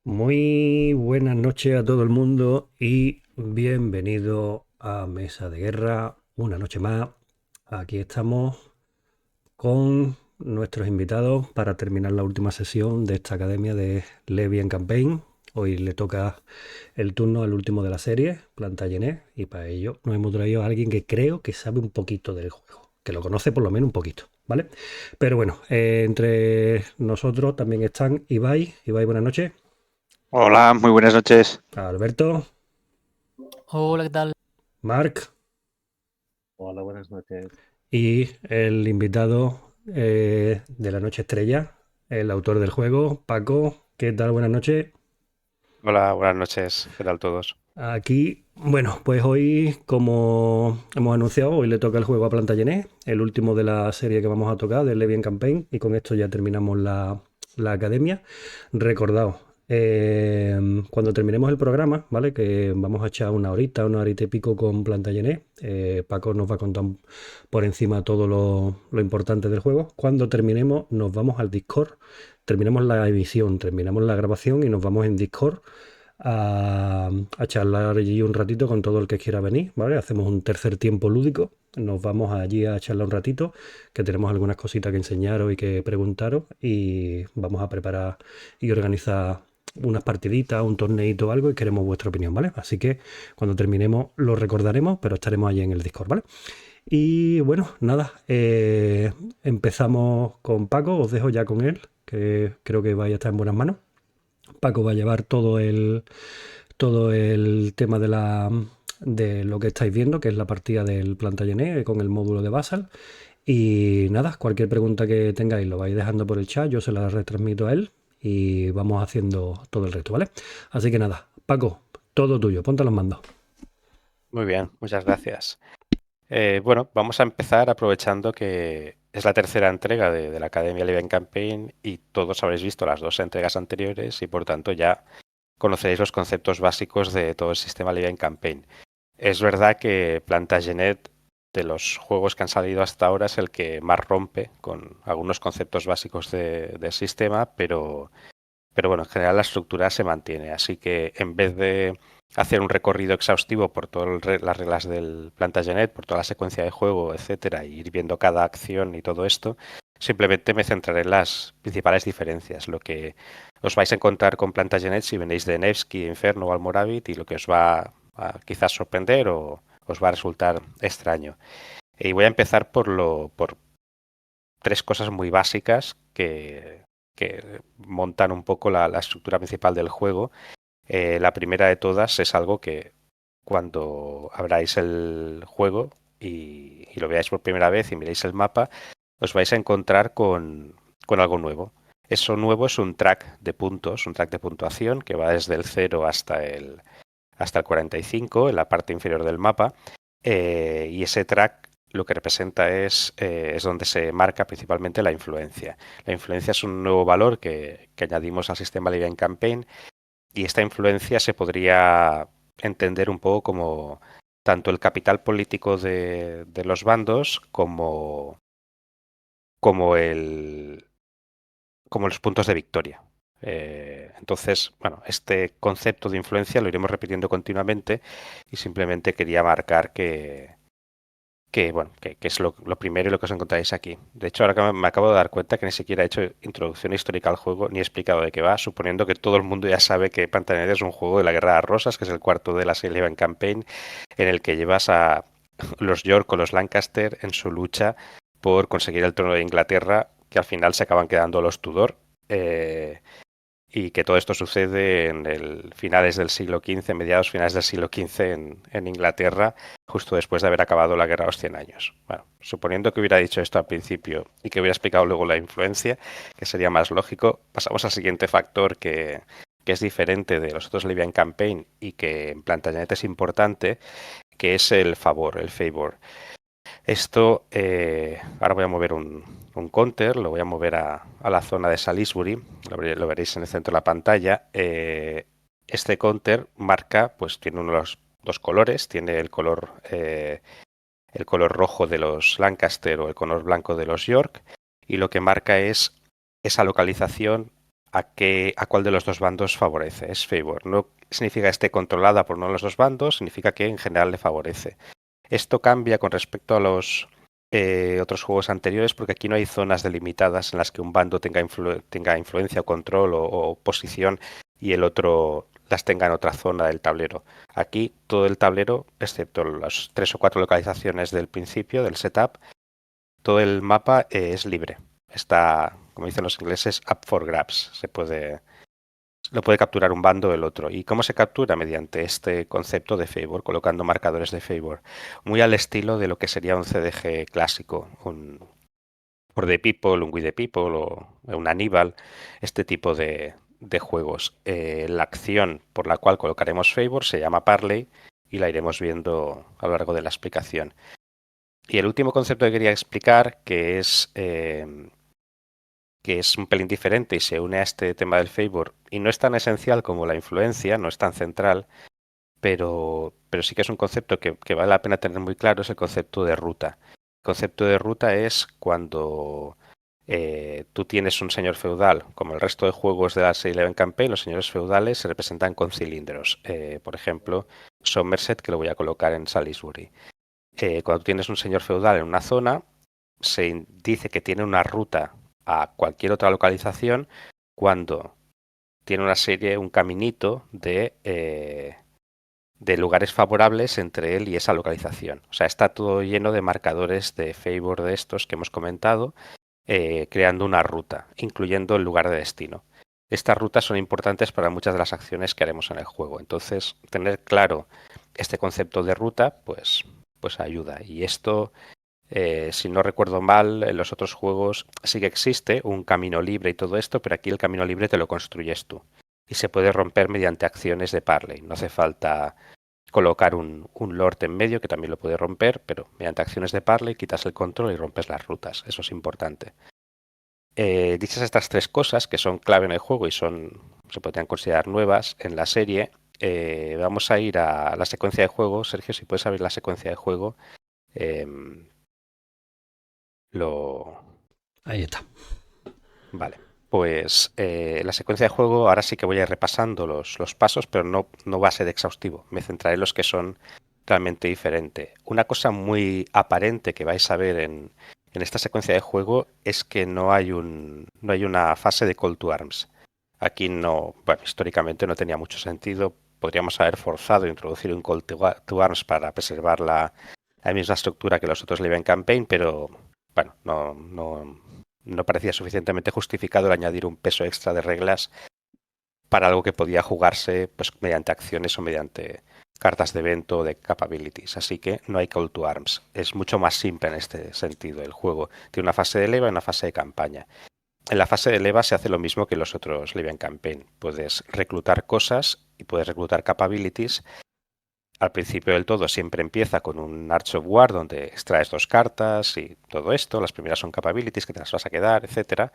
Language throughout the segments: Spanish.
Muy buenas noches a todo el mundo y bienvenido a Mesa de Guerra, una noche más. Aquí estamos con nuestros invitados para terminar la última sesión de esta academia de Levian Campaign. Hoy le toca el turno al último de la serie, Plantagenet, y para ello nos hemos traído a alguien que creo que sabe un poquito del juego, que lo conoce por lo menos un poquito, ¿vale? Pero bueno, entre nosotros también están Ibai. Ibai, buenas noches. Hola, muy buenas noches. Alberto, Hola, ¿qué tal? Marc Hola, buenas noches. y el invitado de la noche estrella, el autor del juego, Paco. ¿Qué tal? Buenas noches. Hola, buenas noches. ¿Qué tal todos? Aquí, bueno, pues hoy, como hemos anunciado, hoy le toca el juego a Plantagenet, el último de la serie que vamos a tocar, de Levian Campaign, y con esto ya terminamos la academia. Recordaos, cuando terminemos el programa, ¿vale? Que vamos a echar una horita y pico con Plantagenet. Paco nos va a contar por encima todo lo importante del juego. Cuando terminemos, nos vamos al Discord, terminamos la emisión, terminamos la grabación y nos vamos en Discord a, a charlar allí un ratito con todo el que quiera venir, ¿vale? Hacemos un tercer tiempo lúdico, nos vamos allí a charlar un ratito, que tenemos algunas cositas que enseñaros y que preguntaros y vamos a preparar y organizar unas partiditas, un torneito o algo y queremos vuestra opinión, ¿vale? Así que cuando terminemos lo recordaremos, pero estaremos allí en el Discord, ¿vale? Y bueno, nada, empezamos con Paco, os dejo ya con él, que creo que vaya a estar en buenas manos. Paco va a llevar todo el tema de lo que estáis viendo, que es la partida del Plantagenet con el módulo de Basal. Y nada, cualquier pregunta que tengáis lo vais dejando por el chat, yo se la retransmito a él y vamos haciendo todo el resto, ¿vale? Así que nada, Paco, todo tuyo, ponte los mandos. Muy bien, muchas gracias. Bueno, vamos a empezar aprovechando que es la tercera entrega de la Academia Living Campaign y todos habréis visto las dos entregas anteriores y por tanto ya conoceréis los conceptos básicos de todo el sistema Living Campaign. Es verdad que Plantagenet, de los juegos que han salido hasta ahora, es el que más rompe con algunos conceptos básicos del sistema, pero bueno, en general la estructura se mantiene, así que en vez de hacer un recorrido exhaustivo por todas las reglas del Plantagenet, por toda la secuencia de juego, etcétera, y ir viendo cada acción y todo esto, simplemente me centraré en las principales diferencias, lo que os vais a encontrar con Plantagenet si venéis de Nevsky, Inferno o Almoravit y lo que os va a quizás sorprender o os va a resultar extraño. Y voy a empezar por tres cosas muy básicas que montan un poco la estructura principal del juego. La primera de todas es algo que cuando abráis el juego y lo veáis por primera vez y miréis el mapa, os vais a encontrar con algo nuevo. Eso nuevo es un track de puntos, un track de puntuación que va desde el 0 hasta el 45 en la parte inferior del mapa. Y ese track lo que representa es donde se marca principalmente la influencia. La influencia es un nuevo valor que añadimos al sistema Living Campaign y esta influencia se podría entender un poco como tanto el capital político de los bandos como, el, como los puntos de victoria. Entonces, bueno, este concepto de influencia lo iremos repitiendo continuamente y simplemente quería marcar que es lo primero y lo que os encontráis aquí. De hecho, ahora que me acabo de dar cuenta que ni siquiera he hecho introducción histórica al juego ni he explicado de qué va, suponiendo que todo el mundo ya sabe que Pantanal es un juego de la Guerra de las Rosas, que es el cuarto de la Sullivan Campaign, en el que llevas a los York o los Lancaster en su lucha por conseguir el trono de Inglaterra, que al final se acaban quedando los Tudor. Y que todo esto sucede en el finales del siglo XV, mediados finales del siglo XV en Inglaterra, justo después de haber acabado la Guerra de los 100 años. Bueno, suponiendo que hubiera dicho esto al principio y que hubiera explicado luego la influencia, que sería más lógico, pasamos al siguiente factor que es diferente de los otros Libyan Campaign y que en Plantagenet es importante, que es el favor, el favor. Esto, ahora voy a mover un counter, lo voy a mover a la zona de Salisbury, lo veréis en el centro de la pantalla. Este counter marca, pues tiene uno de los dos colores, tiene el color rojo de los Lancaster o el color blanco de los York, y lo que marca es esa localización a cuál de los dos bandos favorece. Es favor. No significa que esté controlada por uno de los dos bandos, significa que en general le favorece. Esto cambia con respecto a los otros juegos anteriores porque aquí no hay zonas delimitadas en las que un bando tenga influencia o control o posición y el otro las tenga en otra zona del tablero. Aquí todo el tablero, excepto las 3 o 4 localizaciones del principio, del setup, todo el mapa es libre. Está, como dicen los ingleses, up for grabs. Lo puede capturar un bando o el otro. ¿Y cómo se captura? Mediante este concepto de favor, colocando marcadores de favor. Muy al estilo de lo que sería un CDG clásico, un For the People, un We the People o un Aníbal, este tipo de juegos. La acción por la cual colocaremos favor se llama parley y la iremos viendo a lo largo de la explicación. Y el último concepto que quería explicar, que es un pelín diferente y se une a este tema del favor y no es tan esencial como la influencia, no es tan central, pero sí que es un concepto que vale la pena tener muy claro, es el concepto de ruta. El concepto de ruta es cuando tú tienes un señor feudal, como el resto de juegos de la serie Eleven Campaign, los señores feudales se representan con cilindros. Por ejemplo, Somerset, que lo voy a colocar en Salisbury. Cuando tienes un señor feudal en una zona, se dice que tiene una ruta a cualquier otra localización cuando tiene un caminito de lugares favorables entre él y esa localización. O sea, está todo lleno de marcadores de favor de estos que hemos comentado, creando una ruta, incluyendo el lugar de destino. Estas rutas son importantes para muchas de las acciones que haremos en el juego. Entonces, tener claro este concepto de ruta, pues ayuda. Y esto, si no recuerdo mal, en los otros juegos sí que existe un camino libre y todo esto, pero aquí el camino libre te lo construyes tú. Y se puede romper mediante acciones de parley. No hace falta colocar un lord en medio, que también lo puede romper, pero mediante acciones de parley quitas el control y rompes las rutas. Eso es importante. Dichas estas tres cosas, que son clave en el juego y se podrían considerar nuevas en la serie, vamos a ir a la secuencia de juego. Sergio, si puedes abrir la secuencia de juego. Ahí está. Vale. Pues la secuencia de juego, ahora sí que voy a ir repasando los pasos, pero no va a ser exhaustivo. Me centraré en los que son realmente diferentes. Una cosa muy aparente que vais a ver en esta secuencia de juego es que no hay una fase de call to arms. Aquí históricamente no tenía mucho sentido. Podríamos haber forzado a introducir un call to arms para preservar la misma estructura que los otros Live in Campaign, pero bueno, no parecía suficientemente justificado el añadir un peso extra de reglas para algo que podía jugarse pues, mediante acciones o mediante cartas de evento o de capabilities. Así que no hay call to arms. Es mucho más simple en este sentido el juego. Tiene una fase de leva y una fase de campaña. En la fase de leva se hace lo mismo que los otros Live in Campaign. Puedes reclutar cosas y puedes reclutar capabilities. Al principio del todo siempre empieza con un Arch of War donde extraes 2 cartas y todo esto. Las primeras son capabilities que te las vas a quedar, etcétera.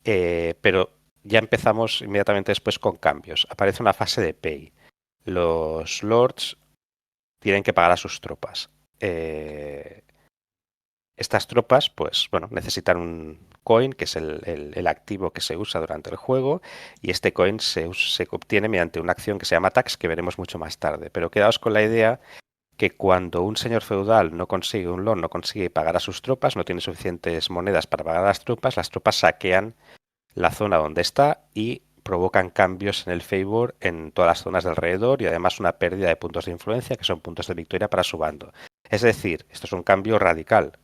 Pero ya empezamos inmediatamente después con cambios. Aparece una fase de pay. Los lords tienen que pagar a sus tropas. Estas tropas, pues bueno, necesitan un coin, que es el activo que se usa durante el juego, y este coin se obtiene mediante una acción que se llama tax, que veremos mucho más tarde. Pero quedaos con la idea que cuando un señor feudal no consigue un lord, no consigue pagar a sus tropas, no tiene suficientes monedas para pagar a las tropas saquean la zona donde está y provocan cambios en el favor en todas las zonas de alrededor y además una pérdida de puntos de influencia, que son puntos de victoria para su bando. Es decir, esto es un cambio radical.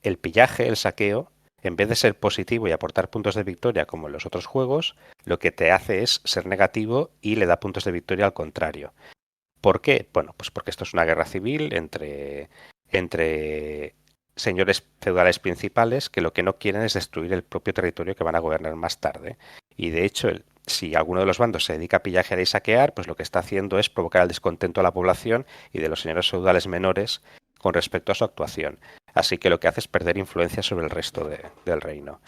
El pillaje, el saqueo, en vez de ser positivo y aportar puntos de victoria como en los otros juegos, lo que te hace es ser negativo y le da puntos de victoria al contrario. ¿Por qué? Bueno, pues porque esto es una guerra civil entre señores feudales principales que lo que no quieren es destruir el propio territorio que van a gobernar más tarde. Y de hecho, si alguno de los bandos se dedica a pillajear y saquear, pues lo que está haciendo es provocar el descontento de la población y de los señores feudales menores con respecto a su actuación. Así que lo que hace es perder influencia sobre el resto del reino.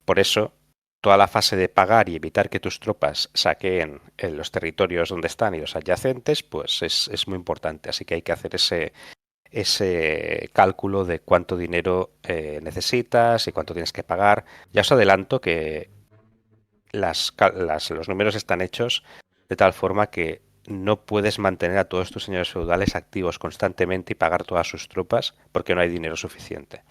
Por eso, toda la fase de pagar y evitar que tus tropas saqueen en los territorios donde están y los adyacentes, pues es muy importante. Así que hay que hacer ese cálculo de cuánto dinero necesitas y cuánto tienes que pagar. Ya os adelanto que los números están hechos de tal forma que no puedes mantener a todos tus señores feudales activos constantemente y pagar todas sus tropas porque no hay dinero suficiente.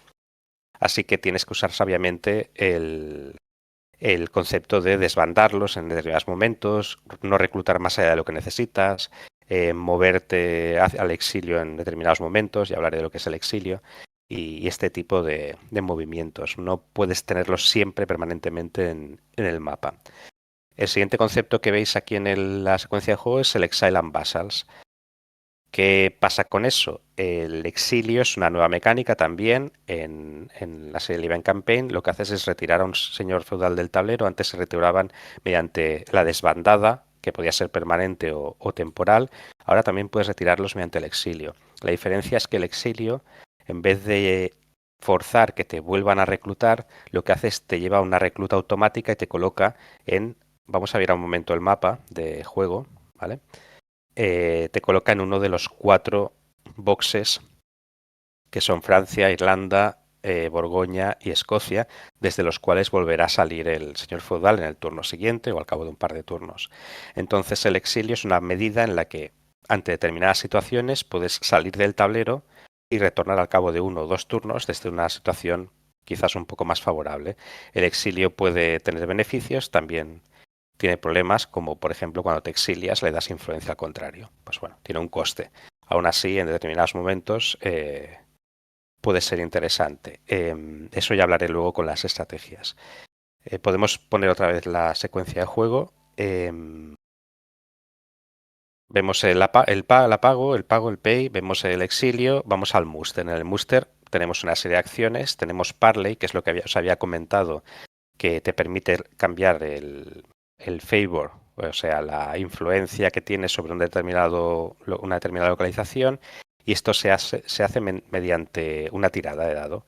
Así que tienes que usar sabiamente el concepto de desbandarlos en determinados momentos, no reclutar más allá de lo que necesitas, moverte al exilio en determinados momentos, y hablaré de lo que es el exilio, y este tipo de movimientos. No puedes tenerlos siempre permanentemente en el mapa. El siguiente concepto que veis aquí en la secuencia de juego es el Exile and Vassals. ¿Qué pasa con eso? El exilio es una nueva mecánica también en la serie Live Campaign. Lo que haces es retirar a un señor feudal del tablero. Antes se retiraban mediante la desbandada, que podía ser permanente o temporal. Ahora también puedes retirarlos mediante el exilio. La diferencia es que el exilio, en vez de forzar que te vuelvan a reclutar, lo que hace es te lleva a una recluta automática y te coloca en... Vamos a ver un momento el mapa de juego, ¿vale? Te coloca en uno de los 4 boxes que son Francia, Irlanda, Borgoña y Escocia, desde los cuales volverá a salir el señor feudal en el turno siguiente o al cabo de un par de turnos. Entonces el exilio es una medida en la que ante determinadas situaciones puedes salir del tablero y retornar al cabo de 1 o 2 turnos desde una situación quizás un poco más favorable. El exilio puede tener beneficios, también tiene problemas, como por ejemplo cuando te exilias le das influencia al contrario. Pues bueno, tiene un coste. Aún así, en determinados momentos puede ser interesante. Eso ya hablaré luego con las estrategias. Podemos poner otra vez la secuencia de juego. Vemos el pago, el pay, vemos el exilio, vamos al muster. En el muster tenemos una serie de acciones, tenemos parley, que es lo que os había comentado, que te permite cambiar el favor, o sea, la influencia que tienes sobre una determinada localización, y esto se hace mediante una tirada de dado.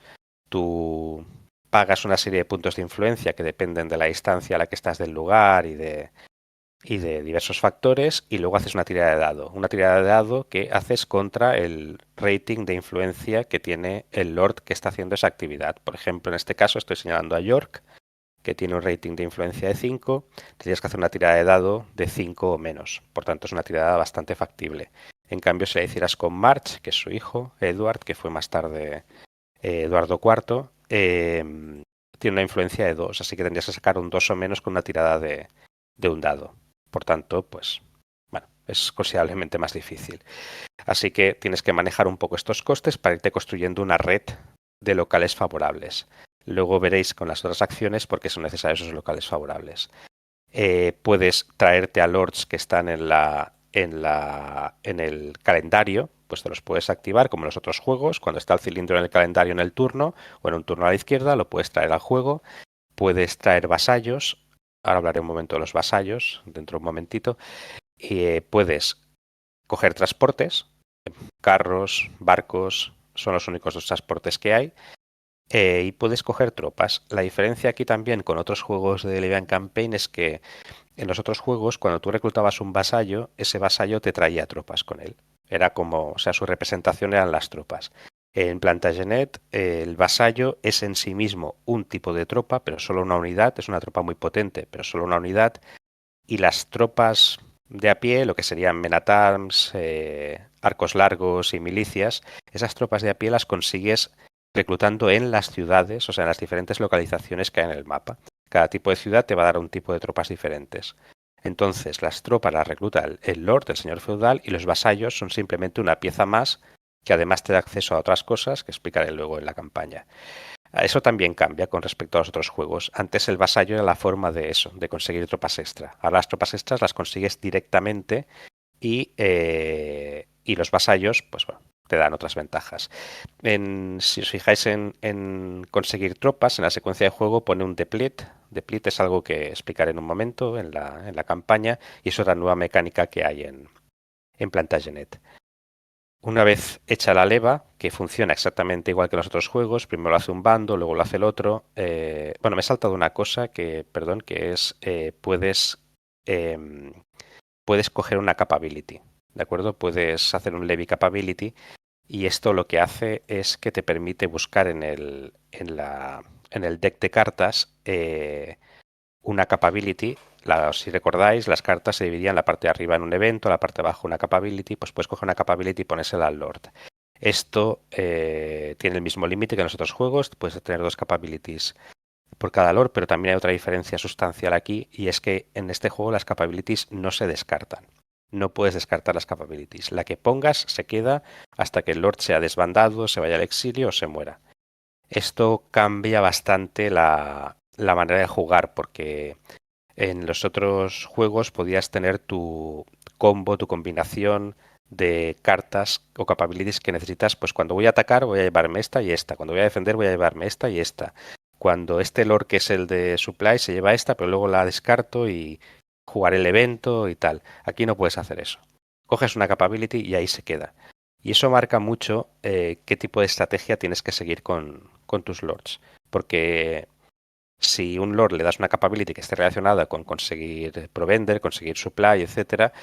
Tú pagas una serie de puntos de influencia que dependen de la distancia a la que estás del lugar y de diversos factores, y luego haces una tirada de dado. Una tirada de dado que haces contra el rating de influencia que tiene el Lord que está haciendo esa actividad. Por ejemplo, en este caso estoy señalando a York, que tiene un rating de influencia de 5, tendrías que hacer una tirada de dado de 5 o menos. Por tanto, es una tirada bastante factible. En cambio, si la hicieras con March, que es su hijo, Edward, que fue más tarde Eduardo IV, tiene una influencia de 2, así que tendrías que sacar un 2 o menos con una tirada de un dado. Por tanto, pues, bueno, es considerablemente más difícil. Así que tienes que manejar un poco estos costes para irte construyendo una red de locales favorables. Luego veréis con las otras acciones por qué son necesarios esos locales favorables. Puedes traerte a lords que están en el calendario, pues te los puedes activar como en los otros juegos. Cuando está el cilindro en el calendario en el turno o en un turno a la izquierda, lo puedes traer al juego. Puedes traer vasallos. Ahora hablaré un momento de los vasallos, dentro de un momentito. Puedes coger transportes, carros, barcos, son los únicos 2 transportes que hay. Y puedes coger tropas. La diferencia aquí también con otros juegos de Live Campaign es que en los otros juegos, cuando tú reclutabas un vasallo, ese vasallo te traía tropas con él. Era como, o sea, su representación eran las tropas. En Plantagenet, el vasallo es en sí mismo un tipo de tropa, pero solo una unidad. Es una tropa muy potente, pero solo una unidad. Y las tropas de a pie, lo que serían men at arms, arcos largos y milicias, esas tropas de a pie las consigues reclutando en las ciudades, o sea, en las diferentes localizaciones que hay en el mapa. Cada tipo de ciudad te va a dar un tipo de tropas diferentes. Entonces, las tropas las recluta el Lord, el señor feudal, y los vasallos son simplemente una pieza más que además te da acceso a otras cosas que explicaré luego en la campaña. Eso también cambia con respecto a los otros juegos. Antes el vasallo era la forma de eso, de conseguir tropas extra. Ahora las tropas extras las consigues directamente y los vasallos, pues bueno, te dan otras ventajas. Si os fijáis en conseguir tropas, en la secuencia de juego pone un deplete. Deplete es algo que explicaré en un momento en la campaña, y es otra nueva mecánica que hay en Plantagenet. Una vez hecha la leva, que funciona exactamente igual que en los otros juegos, primero lo hace un bando, luego lo hace el otro. Bueno, me he saltado una cosa que es puedes coger una capability, ¿de acuerdo? Puedes hacer un levy capability, y esto lo que hace es que te permite buscar en el deck de cartas una capability. Si recordáis, las cartas se dividían la parte de arriba en un evento, la parte de abajo una capability, pues puedes coger una capability y ponérsela al Lord. Esto tiene el mismo límite que en los otros juegos, puedes tener 2 capabilities por cada Lord, pero también hay otra diferencia sustancial aquí, y es que en este juego las capabilities no se descartan. No puedes descartar las capabilities. La que pongas se queda hasta que el Lord sea desbandado, se vaya al exilio o se muera. Esto cambia bastante la manera de jugar, porque en los otros juegos podías tener tu combo, tu combinación de cartas o capabilities que necesitas. Pues cuando voy a atacar voy a llevarme esta y esta. Cuando voy a defender voy a llevarme esta y esta. Cuando este Lord, que es el de supply, se lleva esta, pero luego la descarto y jugar el evento y tal. Aquí no puedes hacer eso. Coges una capability y ahí se queda. Y eso marca mucho qué tipo de estrategia tienes que seguir con tus lords. Porque si un lord le das una capability que esté relacionada con conseguir provender, conseguir supply, etcétera,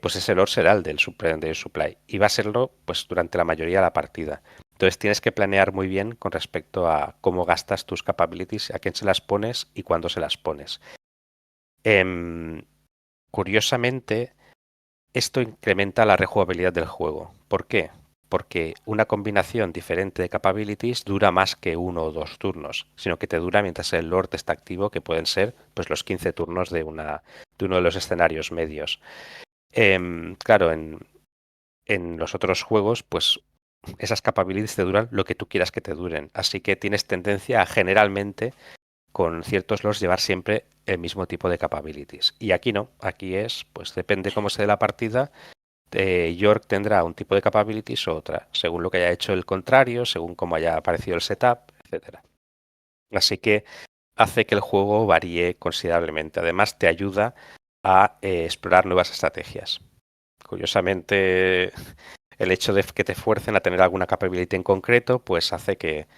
pues ese lord será el del supply. Y va a serlo pues durante la mayoría de la partida. Entonces tienes que planear muy bien con respecto a cómo gastas tus capabilities, a quién se las pones y cuándo se las pones. Curiosamente, esto incrementa la rejugabilidad del juego. ¿Por qué? Porque una combinación diferente de capabilities dura más que 1 o 2 turnos, sino que te dura mientras el Lord está activo, que pueden ser pues los 15 turnos de uno de los escenarios medios. Claro, en los otros juegos, pues esas capabilities te duran lo que tú quieras que te duren. Así que tienes tendencia a generalmente con ciertos lords llevar siempre el mismo tipo de capabilities. Y aquí no, aquí es, pues depende cómo se dé la partida. York tendrá un tipo de capabilities o otra, según lo que haya hecho el contrario, según cómo haya aparecido el setup, etcétera. Así que hace que el juego varíe considerablemente. Además, te ayuda a explorar nuevas estrategias. Curiosamente, el hecho de que te fuercen a tener alguna capability en concreto, pues hace que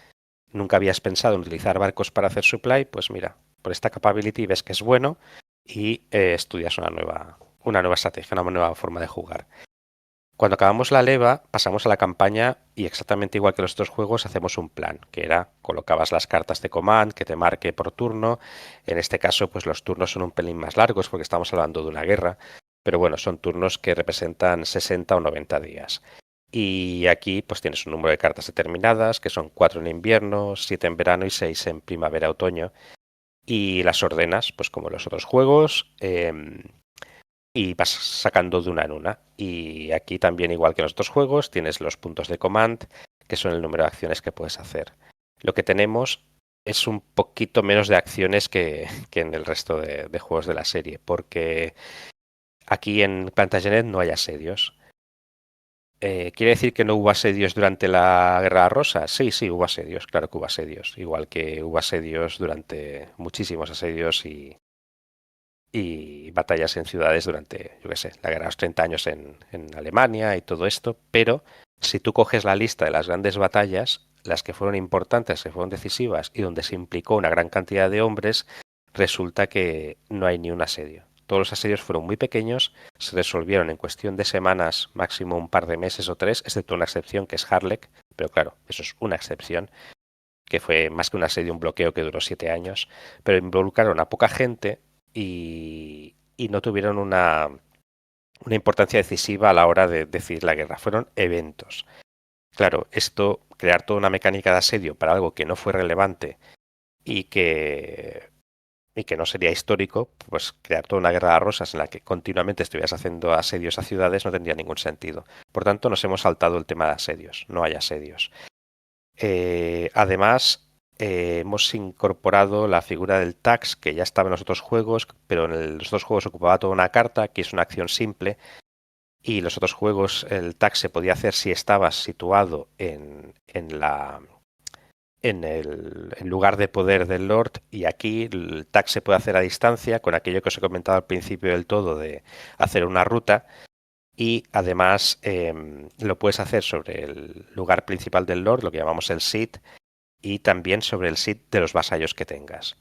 nunca habías pensado en utilizar barcos para hacer supply, pues mira, por esta capability ves que es bueno y estudias una nueva estrategia, una nueva forma de jugar. Cuando acabamos la leva, pasamos a la campaña y exactamente igual que los otros juegos hacemos un plan, que era colocabas las cartas de command que te marque por turno. En este caso, pues los turnos son un pelín más largos porque estamos hablando de una guerra, pero bueno, son turnos que representan 60 o 90 días. Y aquí pues tienes un número de cartas determinadas, que son 4 en invierno, 7 en verano y 6 en primavera-otoño. Y las ordenas, pues como en los otros juegos, y vas sacando de una en una. Y aquí también, igual que en los otros juegos, tienes los puntos de command, que son el número de acciones que puedes hacer. Lo que tenemos es un poquito menos de acciones que en el resto de juegos de la serie, porque aquí en Plantagenet no hay asedios. ¿Quiere decir que no hubo asedios durante la Guerra Rosa? Sí, sí, hubo asedios, claro que hubo asedios. Igual que hubo asedios durante muchísimos asedios y batallas en ciudades durante, yo qué sé, la Guerra de los 30 años en Alemania y todo esto. Pero si tú coges la lista de las grandes batallas, las que fueron importantes, que fueron decisivas y donde se implicó una gran cantidad de hombres, resulta que no hay ni un asedio. Todos los asedios fueron muy pequeños, se resolvieron en cuestión de semanas, máximo un par de meses o 3, excepto una excepción que es Harlech, pero claro, eso es una excepción, que fue más que un asedio, un bloqueo que duró 7 años, pero involucraron a poca gente y no tuvieron una importancia decisiva a la hora de decidir la guerra. Fueron eventos. Claro, esto, crear toda una mecánica de asedio para algo que no fue relevante y que no sería histórico, pues crear toda una guerra de rosas en la que continuamente estuvieras haciendo asedios a ciudades no tendría ningún sentido. Por tanto, nos hemos saltado el tema de asedios. No hay asedios. Además, hemos incorporado la figura del tax, que ya estaba en los otros juegos, pero en los otros juegos ocupaba toda una carta, que es una acción simple, y los otros juegos el tax se podía hacer si estabas situado en el lugar de poder del Lord, y aquí el tag se puede hacer a distancia con aquello que os he comentado al principio del todo de hacer una ruta, y además lo puedes hacer sobre el lugar principal del Lord, lo que llamamos el seat, y también sobre el seat de los vasallos que tengas.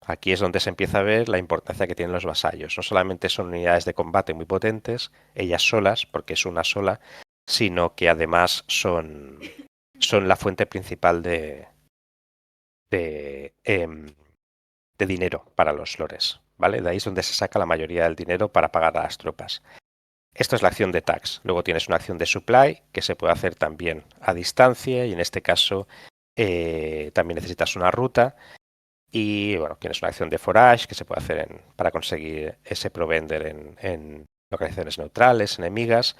Aquí es donde se empieza a ver la importancia que tienen los vasallos. No solamente son unidades de combate muy potentes, ellas solas, porque es una sola, sino que además son la fuente principal de dinero para los lores, ¿vale? De ahí es donde se saca la mayoría del dinero para pagar a las tropas. Esto es la acción de tax. Luego tienes una acción de supply que se puede hacer también a distancia y en este caso también necesitas una ruta. Y bueno, tienes una acción de forage que se puede hacer para conseguir ese provender en localizaciones neutrales, enemigas.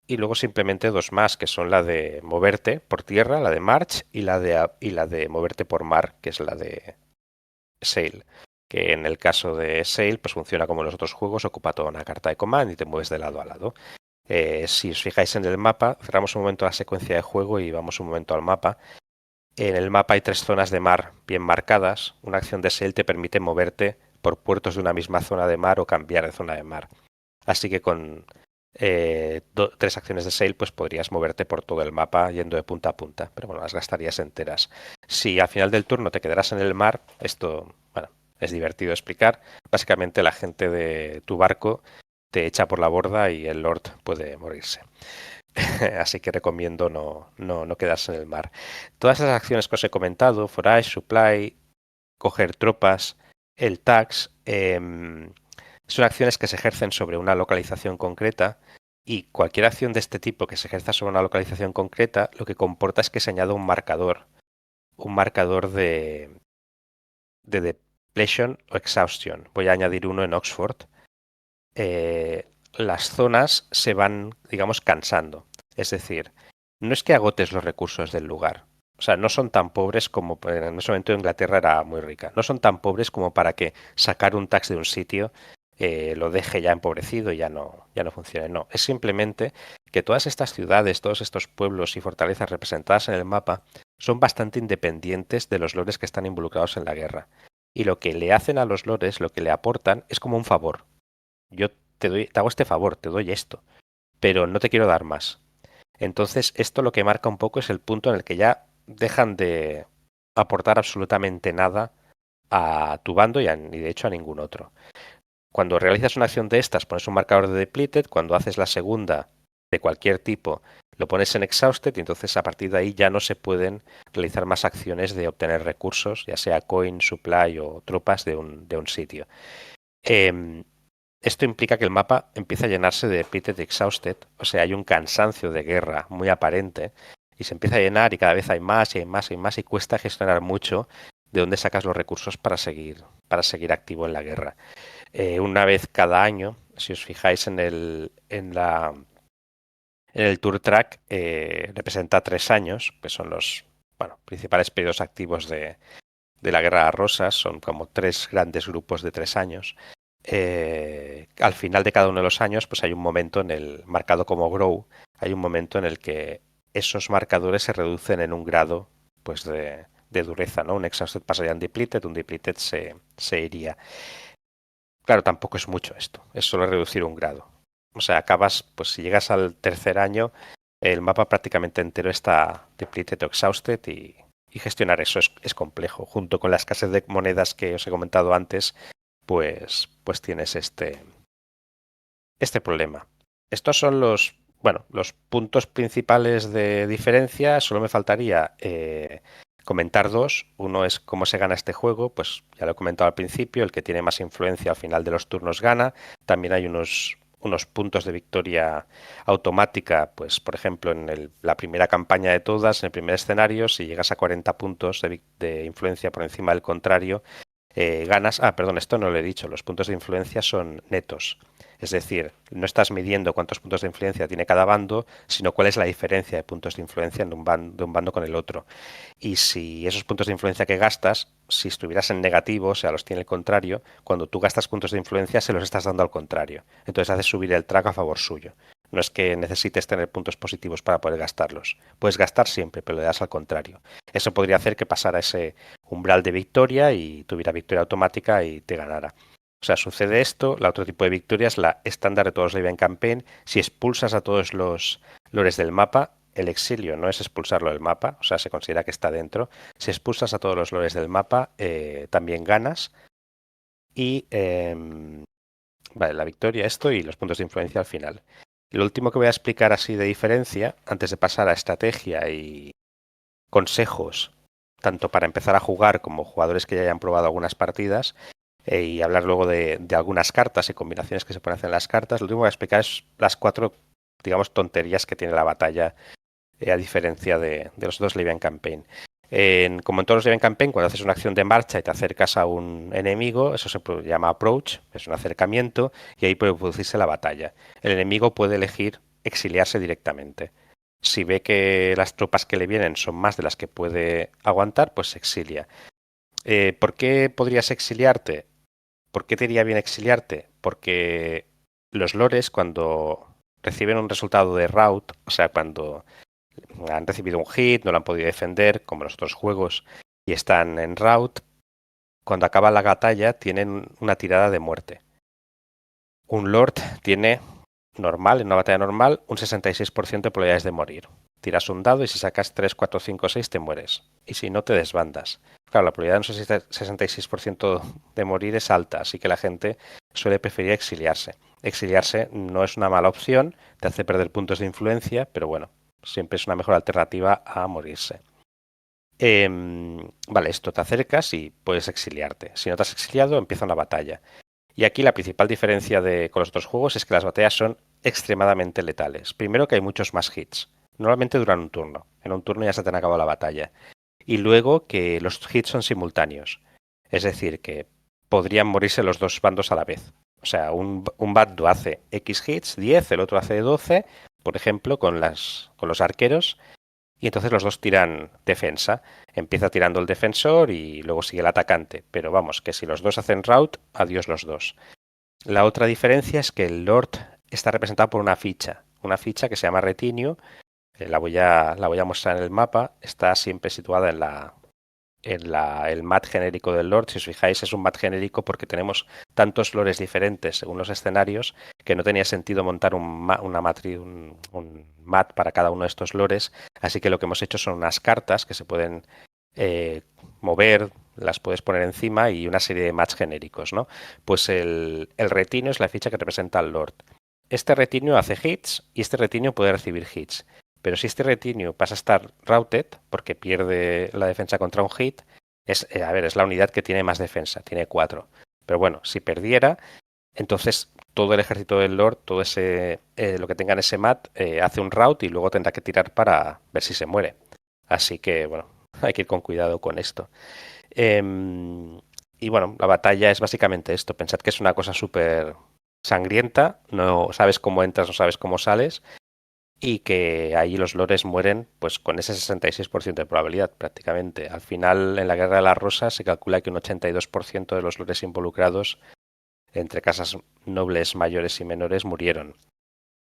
Y luego simplemente dos más, que son la de moverte por tierra, la de march, y la de moverte por mar, que es la de sail. Que en el caso de sail, pues funciona como en los otros juegos, ocupa toda una carta de command y te mueves de lado a lado. Si os fijáis en el mapa, cerramos un momento la secuencia de juego y vamos un momento al mapa. En el mapa hay 3 zonas de mar bien marcadas. Una acción de sail te permite moverte por puertos de una misma zona de mar o cambiar de zona de mar. Así que con 3 acciones de sail pues podrías moverte por todo el mapa yendo de punta a punta, pero bueno, las gastarías enteras. Si al final del turno te quedarás en el mar, esto bueno, es divertido de explicar. Básicamente la gente de tu barco te echa por la borda y el Lord puede morirse. Así que recomiendo no quedarse en el mar. Todas esas acciones que os he comentado, forage, supply, coger tropas, el tax, son acciones que se ejercen sobre una localización concreta y cualquier acción de este tipo que se ejerza sobre una localización concreta lo que comporta es que se añada un marcador de depletion o exhaustion. Voy a añadir uno en Oxford. Las zonas se van, digamos, cansando. Es decir, no es que agotes los recursos del lugar. O sea, no son tan pobres como en ese momento Inglaterra era muy rica. No son tan pobres como para que sacar un tax de un sitio lo deje ya empobrecido y ya no funcione. No, es simplemente que todas estas ciudades, todos estos pueblos y fortalezas representadas en el mapa son bastante independientes de los lores que están involucrados en la guerra. Y lo que le hacen a los lores, lo que le aportan, es como un favor. Yo te hago este favor, te doy esto, pero no te quiero dar más. Entonces, esto lo que marca un poco es el punto en el que ya dejan de aportar absolutamente nada a tu bando y de hecho a ningún otro. Cuando realizas una acción de estas, pones un marcador de depleted. Cuando haces la segunda de cualquier tipo, lo pones en exhausted y entonces a partir de ahí ya no se pueden realizar más acciones de obtener recursos, ya sea coin, supply o tropas de un sitio. Esto implica que el mapa empieza a llenarse de depleted y exhausted, o sea, hay un cansancio de guerra muy aparente y se empieza a llenar y cada vez hay más y hay más y más y cuesta gestionar mucho de dónde sacas los recursos para seguir activo en la guerra. Una vez cada año, si os fijáis en el Tour Track, representa 3 años, que son los principales periodos activos de la Guerra de las Rosas, son como 3 grandes grupos de 3 años. Al final de cada uno de los años, pues hay un momento en el marcado como Grow, hay un momento en el que esos marcadores se reducen en un grado pues de dureza, ¿no? Un exhausted pasaría a un depleted se iría. Claro, tampoco es mucho esto, es solo reducir un grado. O sea, acabas, pues si llegas al tercer año, el mapa prácticamente entero está depleted o exhausted y gestionar eso es complejo. Junto con la escasez de monedas que os he comentado antes, pues tienes este problema. Estos son los puntos principales de diferencia. Solo me faltaría comentar 2. Uno es cómo se gana este juego, pues ya lo he comentado al principio, el que tiene más influencia al final de los turnos gana. También hay unos puntos de victoria automática, pues por ejemplo en la primera campaña de todas, en el primer escenario, si llegas a 40 puntos de influencia por encima del contrario, ganas. Perdón, esto no lo he dicho, los puntos de influencia son netos. Es decir, no estás midiendo cuántos puntos de influencia tiene cada bando, sino cuál es la diferencia de puntos de influencia de un bando con el otro. Y si esos puntos de influencia que gastas, si estuvieras en negativo, o sea, los tiene el contrario, cuando tú gastas puntos de influencia se los estás dando al contrario. Entonces haces subir el track a favor suyo. No es que necesites tener puntos positivos para poder gastarlos. Puedes gastar siempre, pero le das al contrario. Eso podría hacer que pasara ese umbral de victoria y tuviera victoria automática y te ganara. O sea, sucede esto. La otro tipo de victoria es la estándar de todos los Living Campaign. Si expulsas a todos los lores del mapa, el exilio no es expulsarlo del mapa, o sea, se considera que está dentro. Si expulsas a todos los lores del mapa, también ganas. Y la victoria, esto y los puntos de influencia al final. Lo último que voy a explicar así de diferencia, antes de pasar a estrategia y consejos tanto para empezar a jugar como jugadores que ya hayan probado algunas partidas, y hablar luego de algunas cartas y combinaciones que se pueden hacer en las cartas. Lo último que voy a explicar es las 4, digamos, tonterías que tiene la batalla, a diferencia de los dos Live Campaign. Como en todos los Live Campaign, cuando haces una acción de marcha y te acercas a un enemigo, eso se llama approach, es un acercamiento, y ahí puede producirse la batalla. El enemigo puede elegir exiliarse directamente. Si ve que las tropas que le vienen son más de las que puede aguantar, pues se exilia. ¿Por qué podrías exiliarte? ¿Por qué te iría bien exiliarte? Porque los lores, cuando reciben un resultado de rout, o sea, cuando han recibido un hit, no lo han podido defender, como los otros juegos, y están en rout, cuando acaba la batalla tienen una tirada de muerte. Un lord tiene normal, en una batalla normal, un 66% de probabilidades de morir. Tiras un dado y si sacas 3, 4, 5, 6 te mueres. Y si no, te desbandas. Claro, la probabilidad de un 66% de morir es alta, así que la gente suele preferir exiliarse. Exiliarse no es una mala opción, te hace perder puntos de influencia, pero bueno, siempre es una mejor alternativa a morirse. Vale, esto te acercas y puedes exiliarte. Si no te has exiliado, empieza una batalla. Y aquí la principal diferencia con los otros juegos es que las batallas son extremadamente letales. Primero que hay muchos más hits. Normalmente duran un turno. En un turno ya se te han acabado la batalla. Y luego que los hits son simultáneos. Es decir, que podrían morirse los dos bandos a la vez. O sea, un bando hace X hits, 10, el otro hace 12, por ejemplo, con los arqueros. Y entonces los dos tiran defensa. Empieza tirando el defensor y luego sigue el atacante. Pero vamos, que si los dos hacen rout, adiós los dos. La otra diferencia es que el Lord está representado por una ficha que se llama Retinue. La voy a mostrar en el mapa. Está siempre situada en el mat genérico del Lord. Si os fijáis, es un mat genérico porque tenemos tantos lores diferentes según los escenarios que no tenía sentido montar un mat para cada uno de estos lores. Así que lo que hemos hecho son unas cartas que se pueden mover, las puedes poner encima y una serie de mats genéricos, ¿no? Pues el retinue es la ficha que representa al Lord. Este retinue hace hits y este retinue puede recibir hits. Pero si este retinue pasa a estar routed, porque pierde la defensa contra un hit, es la unidad que tiene más defensa, tiene 4. Pero bueno, si perdiera, entonces todo el ejército del Lord, todo ese lo que tenga en ese mat, hace un rout y luego tendrá que tirar para ver si se muere. Así que, bueno, hay que ir con cuidado con esto. Y bueno, la batalla es básicamente esto. Pensad que es una cosa súper sangrienta, no sabes cómo entras, no sabes cómo sales, y que ahí los lores mueren pues con ese 66% de probabilidad prácticamente. Al final, en la Guerra de las Rosas se calcula que un 82% de los lores involucrados entre casas nobles mayores y menores murieron.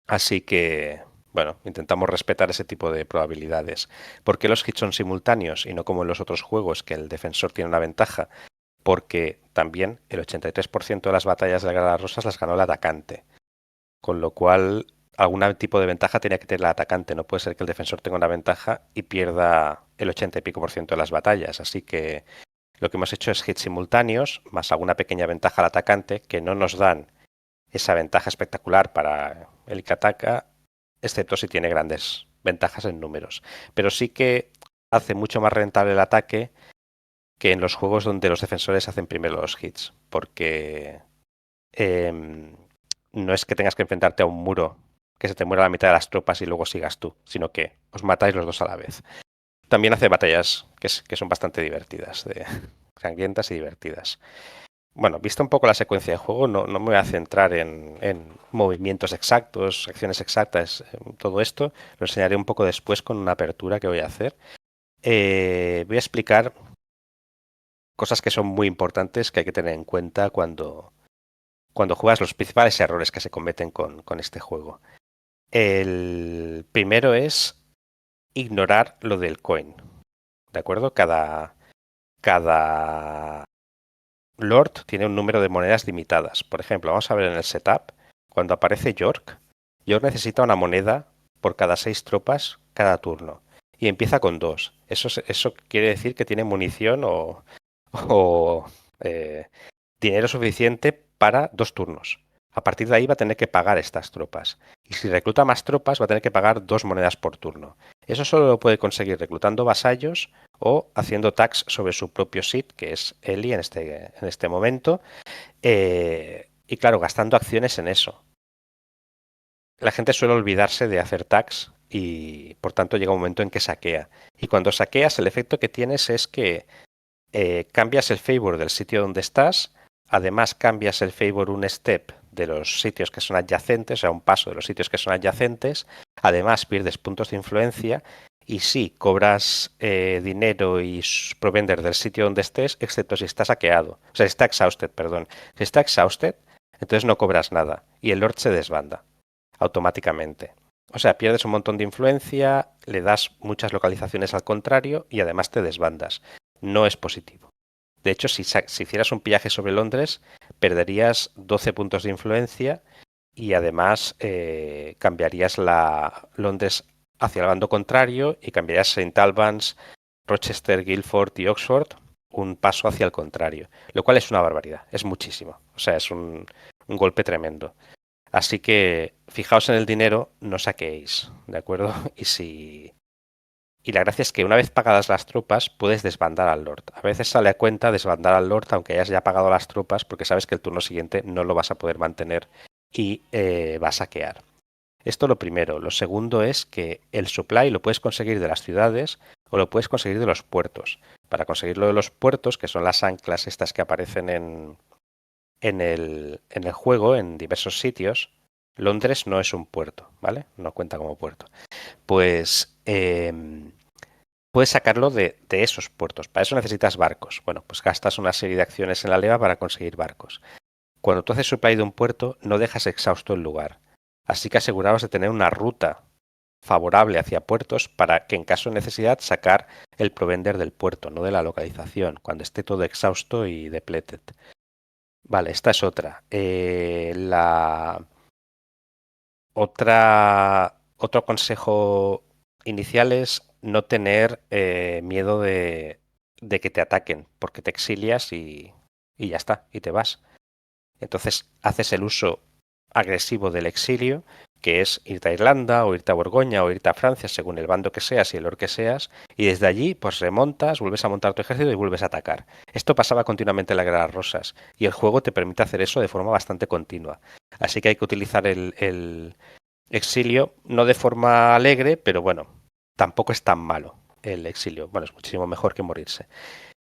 Así que, bueno, intentamos respetar ese tipo de probabilidades. ¿Por qué los hits son simultáneos y no como en los otros juegos que el defensor tiene una ventaja? Porque también el 83% de las batallas de la Guerra de las Rosas las ganó el atacante. Con lo cual, algún tipo de ventaja tenía que tener el atacante. No puede ser que el defensor tenga una ventaja y pierda el 80 y pico % de las batallas. Así que lo que hemos hecho es hits simultáneos, más alguna pequeña ventaja al atacante, que no nos dan esa ventaja espectacular para el que ataca, excepto si tiene grandes ventajas en números. Pero sí que hace mucho más rentable el ataque que en los juegos donde los defensores hacen primero los hits, porque no es que tengas que enfrentarte a un muro que se te muera la mitad de las tropas y luego sigas tú, sino que os matáis los dos a la vez. También hace batallas que son bastante divertidas, sangrientas y divertidas. Bueno, vista un poco la secuencia de juego, no me voy a centrar en movimientos exactos, acciones exactas, todo esto. Lo enseñaré un poco después con una apertura que voy a hacer. Voy a explicar cosas que son muy importantes que hay que tener en cuenta cuando juegas, los principales errores que se cometen con este juego. El primero es ignorar lo del coin. ¿De acuerdo? Cada Lord tiene un número de monedas limitadas. Por ejemplo, vamos a ver en el setup, cuando aparece York necesita una moneda por cada 6 tropas cada turno. Y empieza con 2. Eso quiere decir que tiene munición o dinero suficiente para 2 turnos. A partir de ahí va a tener que pagar estas tropas. Y si recluta más tropas va a tener que pagar 2 monedas por turno. Eso solo lo puede conseguir reclutando vasallos o haciendo tax sobre su propio sit, que es Eli en este momento. Y claro, gastando acciones en eso. La gente suele olvidarse de hacer tax y por tanto llega un momento en que saquea. Y cuando saqueas, el efecto que tienes es que cambias el favor del sitio donde estás, además cambias el favor un step de los sitios que son adyacentes, o sea, un paso de los sitios que son adyacentes, además pierdes puntos de influencia y sí, cobras dinero y provender del sitio donde estés, excepto si está saqueado, o sea, si está exhausted, perdón. Si está exhausted, entonces no cobras nada y el Lord se desbanda automáticamente. O sea, pierdes un montón de influencia, le das muchas localizaciones al contrario y además te desbandas. No es positivo. De hecho, si hicieras un pillaje sobre Londres, perderías 12 puntos de influencia y además cambiarías la Londres hacia el bando contrario y cambiarías St. Albans, Rochester, Guildford y Oxford un paso hacia el contrario, lo cual es una barbaridad, es muchísimo. O sea, es un golpe tremendo. Así que fijaos en el dinero, no saquéis, ¿de acuerdo? Y la gracia es que una vez pagadas las tropas, puedes desbandar al Lord. A veces sale a cuenta desbandar al Lord, aunque hayas ya pagado las tropas, porque sabes que el turno siguiente no lo vas a poder mantener y va a saquear. Esto lo primero. Lo segundo es que el supply lo puedes conseguir de las ciudades o lo puedes conseguir de los puertos. Para conseguirlo de los puertos, que son las anclas estas que aparecen en el juego, en diversos sitios, Londres no es un puerto, ¿vale? No cuenta como puerto. Pues puedes sacarlo de esos puertos. Para eso necesitas barcos. Bueno, pues gastas una serie de acciones en la leva para conseguir barcos. Cuando tú haces supply de un puerto, no dejas exhausto el lugar. Así que aseguraos de tener una ruta favorable hacia puertos para que en caso de necesidad sacar el provender del puerto, no de la localización, cuando esté todo exhausto y depleted. Vale, esta es otra. Otro consejo inicial es no tener miedo de que te ataquen, porque te exilias y ya está, y te vas. Entonces haces el uso agresivo del exilio, que es irte a Irlanda o irte a Borgoña o irte a Francia, según el bando que seas y el lord que seas, y desde allí pues remontas, vuelves a montar tu ejército y vuelves a atacar. Esto pasaba continuamente en la Guerra de las Rosas, y el juego te permite hacer eso de forma bastante continua. Así que hay que utilizar el exilio, no de forma alegre, pero bueno, tampoco es tan malo el exilio. Bueno, es muchísimo mejor que morirse.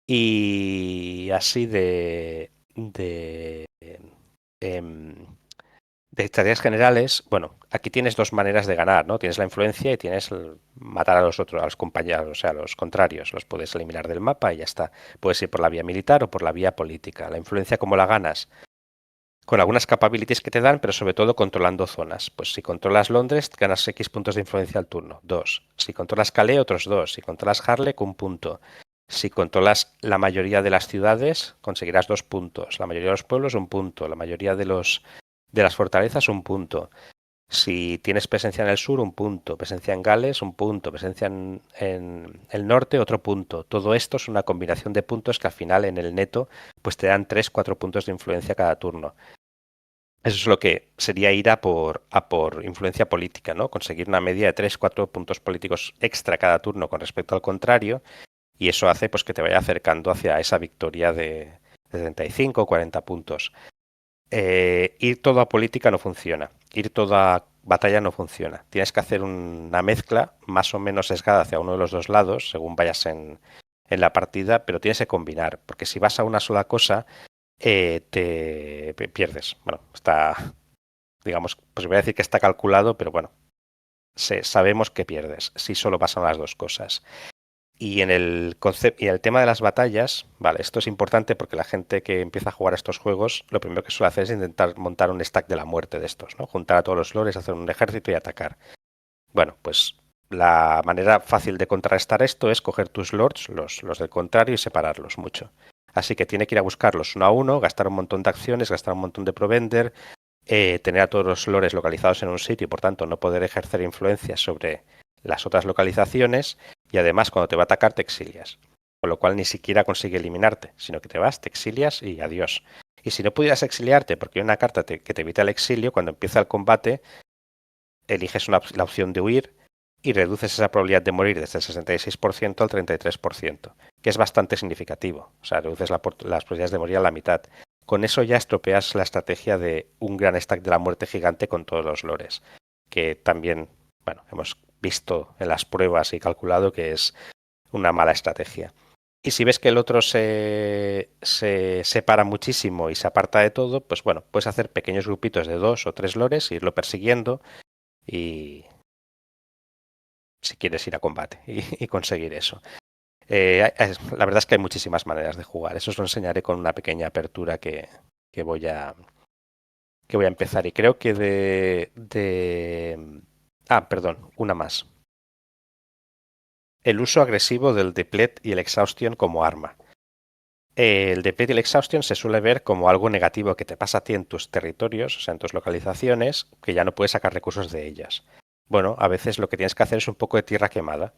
Y así de tareas generales, bueno, aquí tienes dos maneras de ganar, ¿no? Tienes la influencia y tienes matar a los otros, a los compañeros, o sea, a los contrarios. Los puedes eliminar del mapa y ya está. Puedes ir por la vía militar o por la vía política. La influencia, ¿cómo la ganas? Con algunas capabilities que te dan, pero sobre todo controlando zonas. Pues si controlas Londres, ganas X puntos de influencia al turno, 2. Si controlas Calais, otros 2. Si controlas Harlech, 1 punto. Si controlas la mayoría de las ciudades, conseguirás 2 puntos. La mayoría de los pueblos, 1 punto. La mayoría de las fortalezas, 1 punto. Si tienes presencia en el sur, 1 punto. Presencia en Gales, 1 punto. Presencia en el norte, otro punto. Todo esto es una combinación de puntos que al final en el neto pues te dan 3-4 puntos de influencia cada turno. Eso es lo que sería ir a por influencia política, ¿no? Conseguir una media de 3-4 puntos políticos extra cada turno con respecto al contrario, y eso hace pues que te vaya acercando hacia esa victoria de 35 o 40 puntos. Ir todo a política no funciona, ir toda batalla no funciona. Tienes que hacer una mezcla más o menos sesgada hacia uno de los dos lados, según vayas en la partida, pero tienes que combinar, porque si vas a una sola cosa, te pierdes. Bueno, está, digamos, pues voy a decir que está calculado, pero bueno, sabemos que pierdes si solo pasan las dos cosas. Y en el tema de las batallas, vale, esto es importante porque la gente que empieza a jugar a estos juegos, lo primero que suele hacer es intentar montar un stack de la muerte de estos, ¿no? Juntar a todos los lores, hacer un ejército y atacar. Bueno, pues la manera fácil de contrarrestar esto es coger tus lords, los del contrario, y separarlos mucho. Así que tiene que ir a buscarlos uno a uno, gastar un montón de acciones, gastar un montón de provender, tener a todos los lores localizados en un sitio y por tanto no poder ejercer influencia sobre las otras localizaciones, y además cuando te va a atacar te exilias. Con lo cual ni siquiera consigue eliminarte, sino que te vas, te exilias y adiós. Y si no pudieras exiliarte porque hay una carta que te evita el exilio, cuando empieza el combate eliges la opción de huir y reduces esa probabilidad de morir desde el 66% al 33%, que es bastante significativo. O sea, reduces las probabilidades de morir a la mitad. Con eso ya estropeas la estrategia de un gran stack de la muerte gigante con todos los lores, que también, bueno, hemos visto en las pruebas y calculado que es una mala estrategia. Y si ves que el otro se separa muchísimo y se aparta de todo, pues bueno, puedes hacer pequeños grupitos de 2 o 3 lores, irlo persiguiendo y si quieres ir a combate y conseguir eso. La verdad es que hay muchísimas maneras de jugar. Eso os lo enseñaré con una pequeña apertura que voy a empezar. Y creo que perdón, una más. El uso agresivo del Deplete y el Exhaustion como arma. El Deplete y el Exhaustion se suele ver como algo negativo que te pasa a ti en tus territorios, o sea, en tus localizaciones, que ya no puedes sacar recursos de ellas. Bueno, a veces lo que tienes que hacer es un poco de tierra quemada.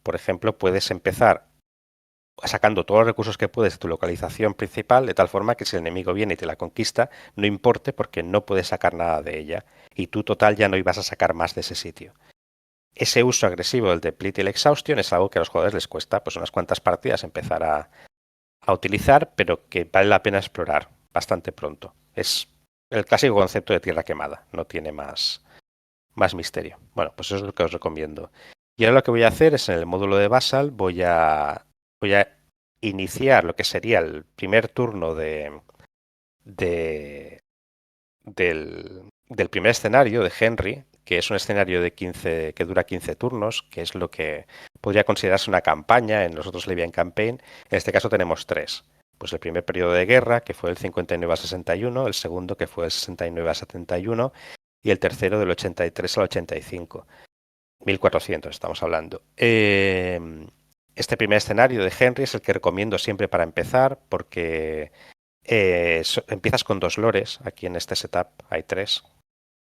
Por ejemplo, puedes empezar sacando todos los recursos que puedes de tu localización principal, de tal forma que si el enemigo viene y te la conquista, no importe porque no puedes sacar nada de ella, y tú total ya no ibas a sacar más de ese sitio. Ese uso agresivo del Deplete y el Exhaustion es algo que a los jugadores les cuesta pues unas cuantas partidas empezar a utilizar, pero que vale la pena explorar bastante pronto. Es el clásico concepto de tierra quemada, no tiene más misterio. Bueno, pues eso es lo que os recomiendo. Y ahora lo que voy a hacer es en el módulo de Basal voy a iniciar lo que sería el primer turno del primer escenario de Henry, que es un escenario de 15 que dura 15 turnos, que es lo que podría considerarse una campaña en los otros Levian Campaign. En este caso tenemos 3. Pues el primer periodo de guerra, que fue el 59 al 61, el segundo, que fue el 69 al 71, y el tercero del 83 al 85. 1400 estamos hablando. Este primer escenario de Henry es el que recomiendo siempre para empezar, porque empiezas con 2 lores. Aquí en este setup hay 3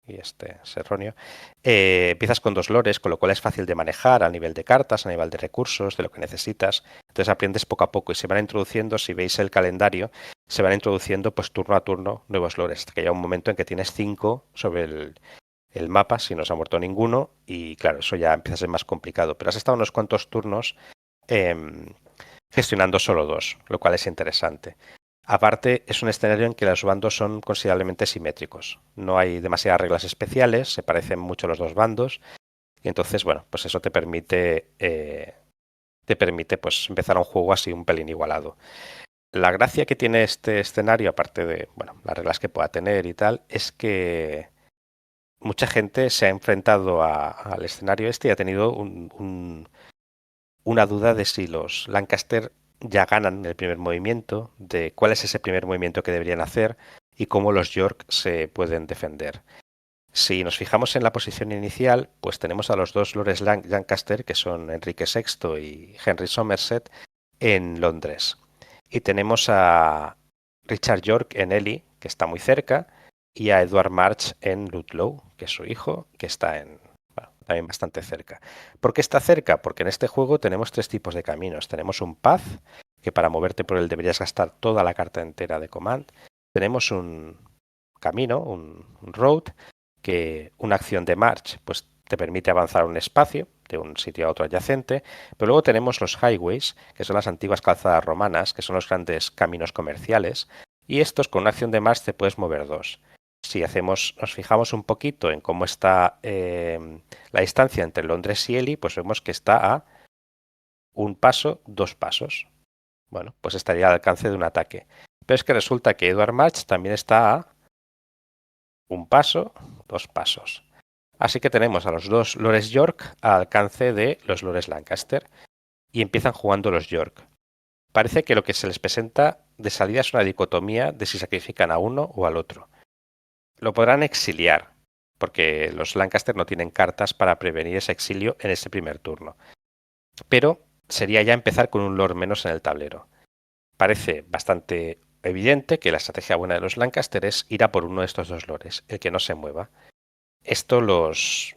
y este es erróneo. Empiezas con 2 lores, con lo cual es fácil de manejar a nivel de cartas, a nivel de recursos, de lo que necesitas. Entonces aprendes poco a poco y se van introduciendo, si veis el calendario, se van introduciendo pues turno a turno nuevos lores, hasta que llega un momento en que tienes 5 sobre el mapa, si no se ha muerto ninguno, y claro, eso ya empieza a ser más complicado. Pero has estado unos cuantos turnos gestionando solo 2, lo cual es interesante. Aparte, es un escenario en que los bandos son considerablemente simétricos. No hay demasiadas reglas especiales, se parecen mucho los dos bandos, y entonces, bueno, pues eso te permite pues empezar un juego así un pelín igualado. La gracia que tiene este escenario, aparte de, bueno, las reglas que pueda tener y tal, es que mucha gente se ha enfrentado al escenario este y ha tenido una duda de si los Lancaster ya ganan el primer movimiento, de cuál es ese primer movimiento que deberían hacer y cómo los York se pueden defender. Si nos fijamos en la posición inicial, pues tenemos a los 2 lores Lancaster, que son Enrique VI y Henry Somerset, en Londres. Y tenemos a Richard York en Ely, que está muy cerca, y a Edward March en Ludlow, que es su hijo, que está también bastante cerca. ¿Por qué está cerca? Porque en este juego tenemos 3 tipos de caminos. Tenemos un path, que para moverte por él deberías gastar toda la carta entera de command. Tenemos un camino, un road, que una acción de march pues te permite avanzar un espacio de un sitio a otro adyacente. Pero luego tenemos los highways, que son las antiguas calzadas romanas, que son los grandes caminos comerciales. Y estos con una acción de march te puedes mover 2. Si nos fijamos un poquito en cómo está la distancia entre Londres y Ely, pues vemos que está a 1 paso, 2 pasos. Bueno, pues estaría al alcance de un ataque. Pero es que resulta que Edward March también está a 1 paso, 2 pasos. Así que tenemos a los 2 lores York al alcance de los lores Lancaster. Y empiezan jugando los York. Parece que lo que se les presenta de salida es una dicotomía de si sacrifican a uno o al otro. Lo podrán exiliar, porque los Lancaster no tienen cartas para prevenir ese exilio en ese primer turno. Pero sería ya empezar con un lord menos en el tablero. Parece bastante evidente que la estrategia buena de los Lancaster es ir a por uno de estos 2 lores, el que no se mueva. Esto los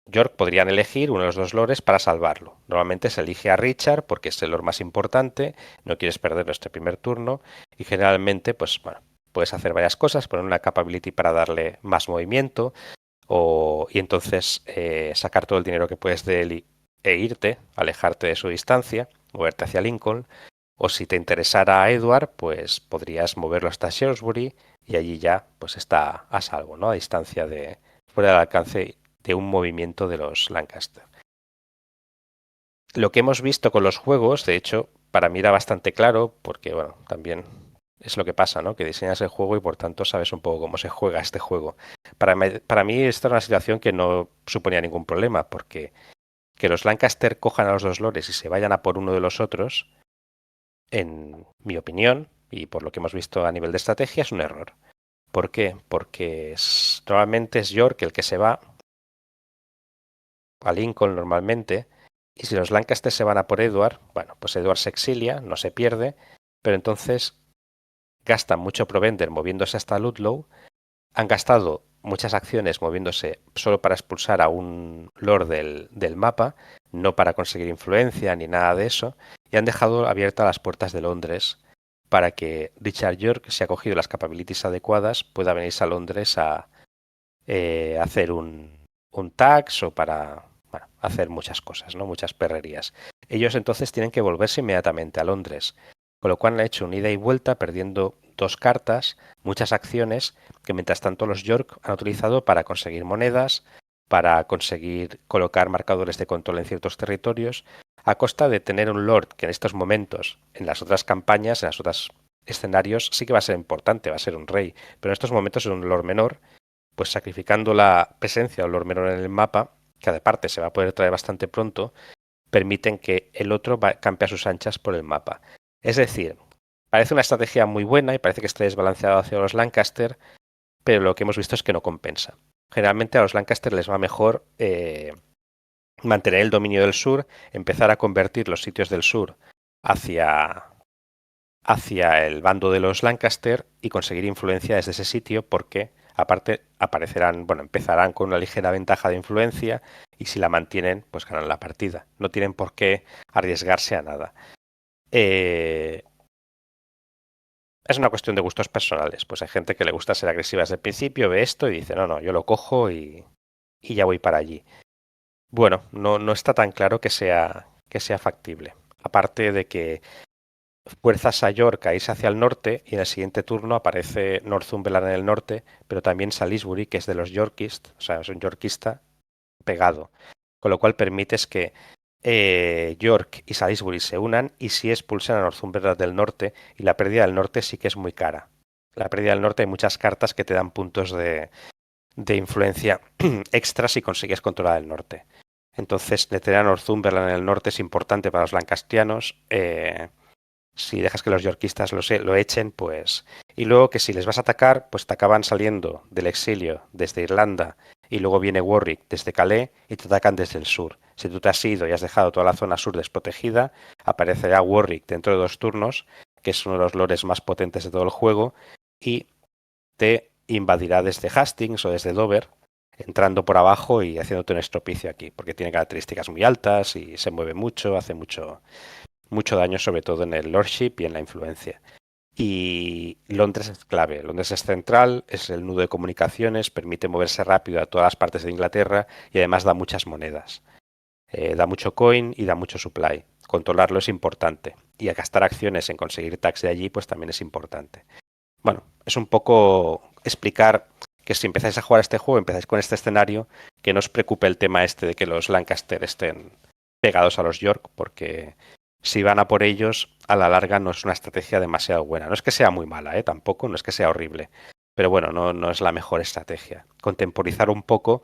York podrían elegir uno de los 2 lores para salvarlo. Normalmente se elige a Richard porque es el lord más importante, no quieres perderlo este primer turno, y generalmente, pues bueno, puedes hacer varias cosas, poner una capability para darle más movimiento. y entonces sacar todo el dinero que puedes de él e irte, alejarte de su distancia, moverte hacia Lincoln. O si te interesara Edward, pues podrías moverlo hasta Shrewsbury y allí ya pues está a salvo, ¿no? A distancia fuera del alcance de un movimiento de los Lancaster. Lo que hemos visto con los juegos, de hecho, para mí era bastante claro, porque bueno, también es lo que pasa, ¿no? Que diseñas el juego y por tanto sabes un poco cómo se juega este juego. Para mí esta era una situación que no suponía ningún problema, porque que los Lancaster cojan a los dos lores y se vayan a por uno de los otros, en mi opinión, y por lo que hemos visto a nivel de estrategia, es un error. ¿Por qué? Porque normalmente es York el que se va a Lincoln normalmente, y si los Lancaster se van a por Edward, bueno, pues Edward se exilia, no se pierde, pero entonces gastan mucho provender moviéndose hasta Ludlow, han gastado muchas acciones moviéndose solo para expulsar a un lord del mapa, no para conseguir influencia ni nada de eso, y han dejado abiertas las puertas de Londres para que Richard York, si ha cogido las capabilities adecuadas, pueda venirse a Londres a hacer un tax o para hacer muchas cosas, ¿no? Muchas perrerías. Ellos entonces tienen que volverse inmediatamente a Londres, con lo cual han hecho un ida y vuelta perdiendo 2 cartas, muchas acciones que mientras tanto los York han utilizado para conseguir monedas, para conseguir colocar marcadores de control en ciertos territorios, a costa de tener un lord que en estos momentos, en las otras campañas, en los otros escenarios, sí que va a ser importante, va a ser un rey, pero en estos momentos es un lord menor, pues sacrificando la presencia del lord menor en el mapa, que aparte se va a poder traer bastante pronto, permiten que el otro campe a sus anchas por el mapa. Es decir, parece una estrategia muy buena y parece que está desbalanceado hacia los Lancaster, pero lo que hemos visto es que no compensa. Generalmente a los Lancaster les va mejor mantener el dominio del sur, empezar a convertir los sitios del sur hacia el bando de los Lancaster y conseguir influencia desde ese sitio, porque aparte empezarán con una ligera ventaja de influencia y si la mantienen, pues ganan la partida. No tienen por qué arriesgarse a nada. Es una cuestión de gustos personales. Pues hay gente que le gusta ser agresiva desde el principio, ve esto y dice, no, yo lo cojo y ya voy para allí. Bueno, no está tan claro que sea factible. Aparte de que fuerzas a York a irse hacia el norte y en el siguiente turno aparece Northumberland en el norte, pero también Salisbury, que es de los Yorkist, o sea, es un yorkista pegado. Con lo cual permites que York y Salisbury se unan y sí expulsan a Northumberland del norte, y la pérdida del norte sí que es muy cara. La pérdida del norte hay muchas cartas que te dan puntos de influencia extra si consigues controlar el norte. Entonces, detener a Northumberland en el norte es importante para los lancastrianos. Si dejas que los yorkistas lo echen, pues... Y luego que si les vas a atacar, pues te acaban saliendo del exilio desde Irlanda y luego viene Warwick desde Calais y te atacan desde el sur. Si tú te has ido y has dejado toda la zona sur desprotegida, aparecerá Warwick dentro de 2 turnos, que es uno de los lores más potentes de todo el juego, y te invadirá desde Hastings o desde Dover, entrando por abajo y haciéndote un estropicio aquí, porque tiene características muy altas y se mueve mucho, hace mucho daño, sobre todo en el lordship y en la influencia. Y Londres es clave. Londres es central, es el nudo de comunicaciones, permite moverse rápido a todas las partes de Inglaterra y además da muchas monedas. Da mucho coin y da mucho supply. Controlarlo es importante. Y a gastar acciones en conseguir tax de allí, pues también es importante. Bueno, es un poco explicar que si empezáis a jugar este juego, empezáis con este escenario, que no os preocupe el tema este de que los Lancaster estén pegados a los York, porque si van a por ellos, a la larga no es una estrategia demasiado buena. No es que sea muy mala, tampoco, no es que sea horrible. Pero bueno, no es la mejor estrategia. Contemporizar un poco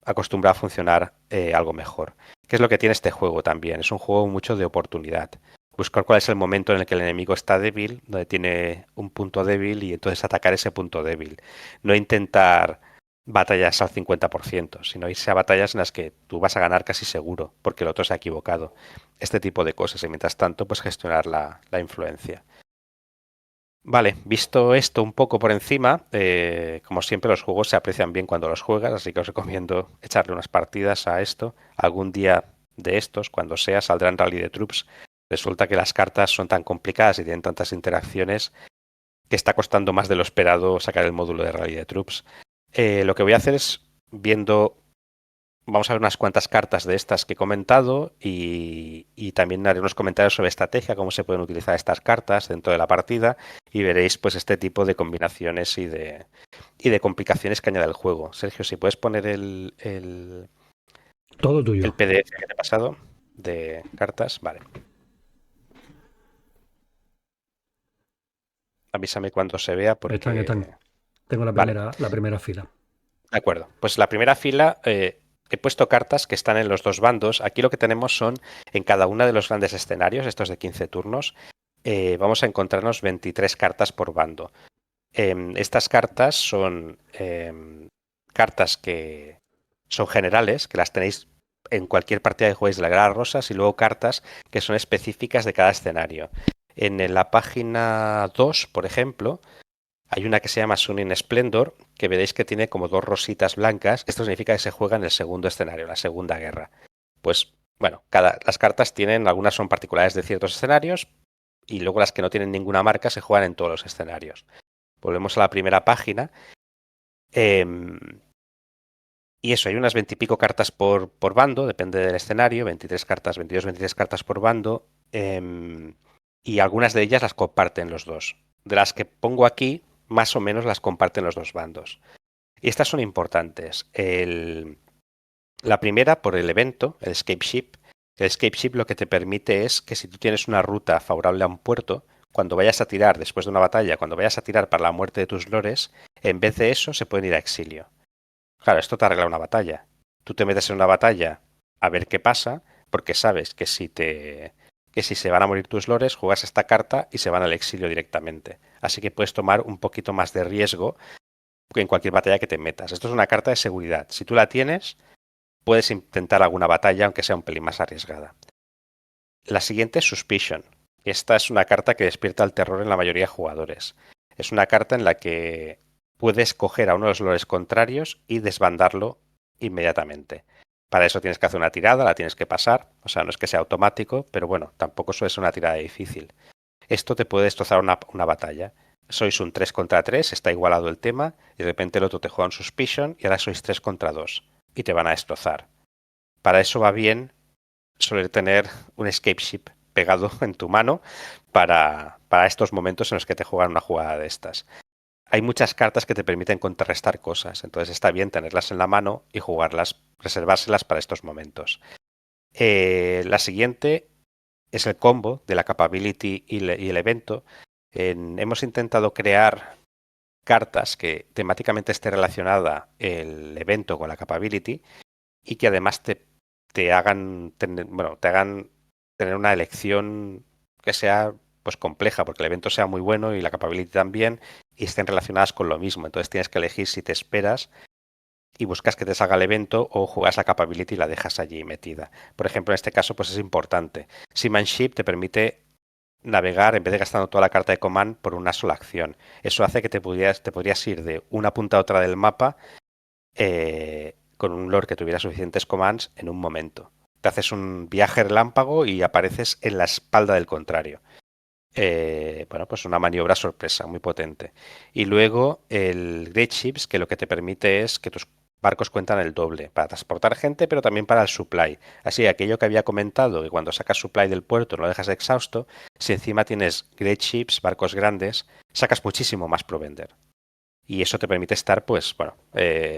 acostumbra a funcionar algo mejor. ¿Qué es lo que tiene este juego también? Es un juego mucho de oportunidad. Buscar cuál es el momento en el que el enemigo está débil, donde tiene un punto débil y entonces atacar ese punto débil. No intentar batallas al 50%, sino irse a batallas en las que tú vas a ganar casi seguro, porque el otro se ha equivocado. Este tipo de cosas y mientras tanto pues gestionar la influencia. Vale, visto esto un poco por encima, como siempre los juegos se aprecian bien cuando los juegas, así que os recomiendo echarle unas partidas a esto. Algún día de estos, cuando sea, saldrán Rally de Troops. Resulta que las cartas son tan complicadas y tienen tantas interacciones que está costando más de lo esperado sacar el módulo de Rally de Troops. Lo que voy a hacer es viendo, vamos a ver unas cuantas cartas de estas que he comentado y también haré unos comentarios sobre estrategia, cómo se pueden utilizar estas cartas dentro de la partida y veréis pues este tipo de combinaciones y de complicaciones que añade el juego. Sergio, si puedes poner el Todo tuyo. PDF que te he pasado de cartas, vale. Avísame cuando se vea porque... Están. Tengo Vale. la primera fila. De acuerdo. Pues la primera fila he puesto cartas que están en los dos bandos. Aquí lo que tenemos son, en cada uno de los grandes escenarios, estos de 15 turnos, vamos a encontrarnos 23 cartas por bando. Estas cartas son cartas que son generales, que las tenéis en cualquier partida que juguéis de la Guerra de las Rosas, y luego cartas que son específicas de cada escenario. En la página 2, por ejemplo, hay una que se llama Sunning Splendor, que veréis que tiene como dos rositas blancas. Esto significa que se juega en el segundo escenario, la Segunda Guerra. Pues, bueno, las cartas tienen, algunas son particulares de ciertos escenarios, y luego las que no tienen ninguna marca se juegan en todos los escenarios. Volvemos a la primera página. Y eso, hay unas 20 y pico cartas por bando, depende del escenario, 23 cartas, 22, 23 cartas por bando, y algunas de ellas las comparten los dos. De las que pongo aquí, más o menos las comparten los dos bandos. Y estas son importantes. La primera, por el evento, el Escape Ship. El Escape Ship lo que te permite es que si tú tienes una ruta favorable a un puerto, cuando vayas a tirar después de una batalla, cuando vayas a tirar para la muerte de tus lores, en vez de eso se pueden ir a exilio. Claro, esto te arregla una batalla. Tú te metes en una batalla a ver qué pasa, porque sabes que si se van a morir tus lores, juegas esta carta y se van al exilio directamente. Así que puedes tomar un poquito más de riesgo en cualquier batalla que te metas. Esto es una carta de seguridad. Si tú la tienes, puedes intentar alguna batalla, aunque sea un pelín más arriesgada. La siguiente es Suspicion. Esta es una carta que despierta el terror en la mayoría de jugadores. Es una carta en la que puedes coger a uno de los lores contrarios y desbandarlo inmediatamente. Para eso tienes que hacer una tirada, la tienes que pasar. O sea, no es que sea automático, pero bueno, tampoco suele ser una tirada difícil. Esto te puede destrozar una batalla. Sois un 3 contra 3, está igualado el tema, y de repente el otro te juega un Suspicion y ahora sois 3 contra 2 y te van a destrozar. Para eso va bien suele tener un escape ship pegado en tu mano para estos momentos en los que te juegan una jugada de estas. Hay muchas cartas que te permiten contrarrestar cosas, entonces está bien tenerlas en la mano y jugarlas, reservárselas para estos momentos. La siguiente es el combo de la capability y el evento. Hemos intentado crear cartas que temáticamente esté relacionada el evento con la capability y que además te hagan tener una elección que sea pues compleja, porque el evento sea muy bueno y la capability también, y estén relacionadas con lo mismo. Entonces tienes que elegir si te esperas y buscas que te salga el evento o juegas la capability y la dejas allí metida. Por ejemplo, en este caso pues es importante. Seamanship te permite navegar en vez de gastando toda la carta de command por una sola acción. Eso hace que te podrías ir de una punta a otra del mapa con un lord que tuviera suficientes commands en un momento. Te haces un viaje relámpago y apareces en la espalda del contrario. Bueno, pues una maniobra sorpresa muy potente. Y luego el Great Ships, que lo que te permite es que tus barcos cuentan el doble para transportar gente, pero también para el supply. Así, aquello que había comentado, que cuando sacas supply del puerto no lo dejas exhausto, si encima tienes Great Ships, barcos grandes, sacas muchísimo más provender. Y eso te permite estar, pues, bueno,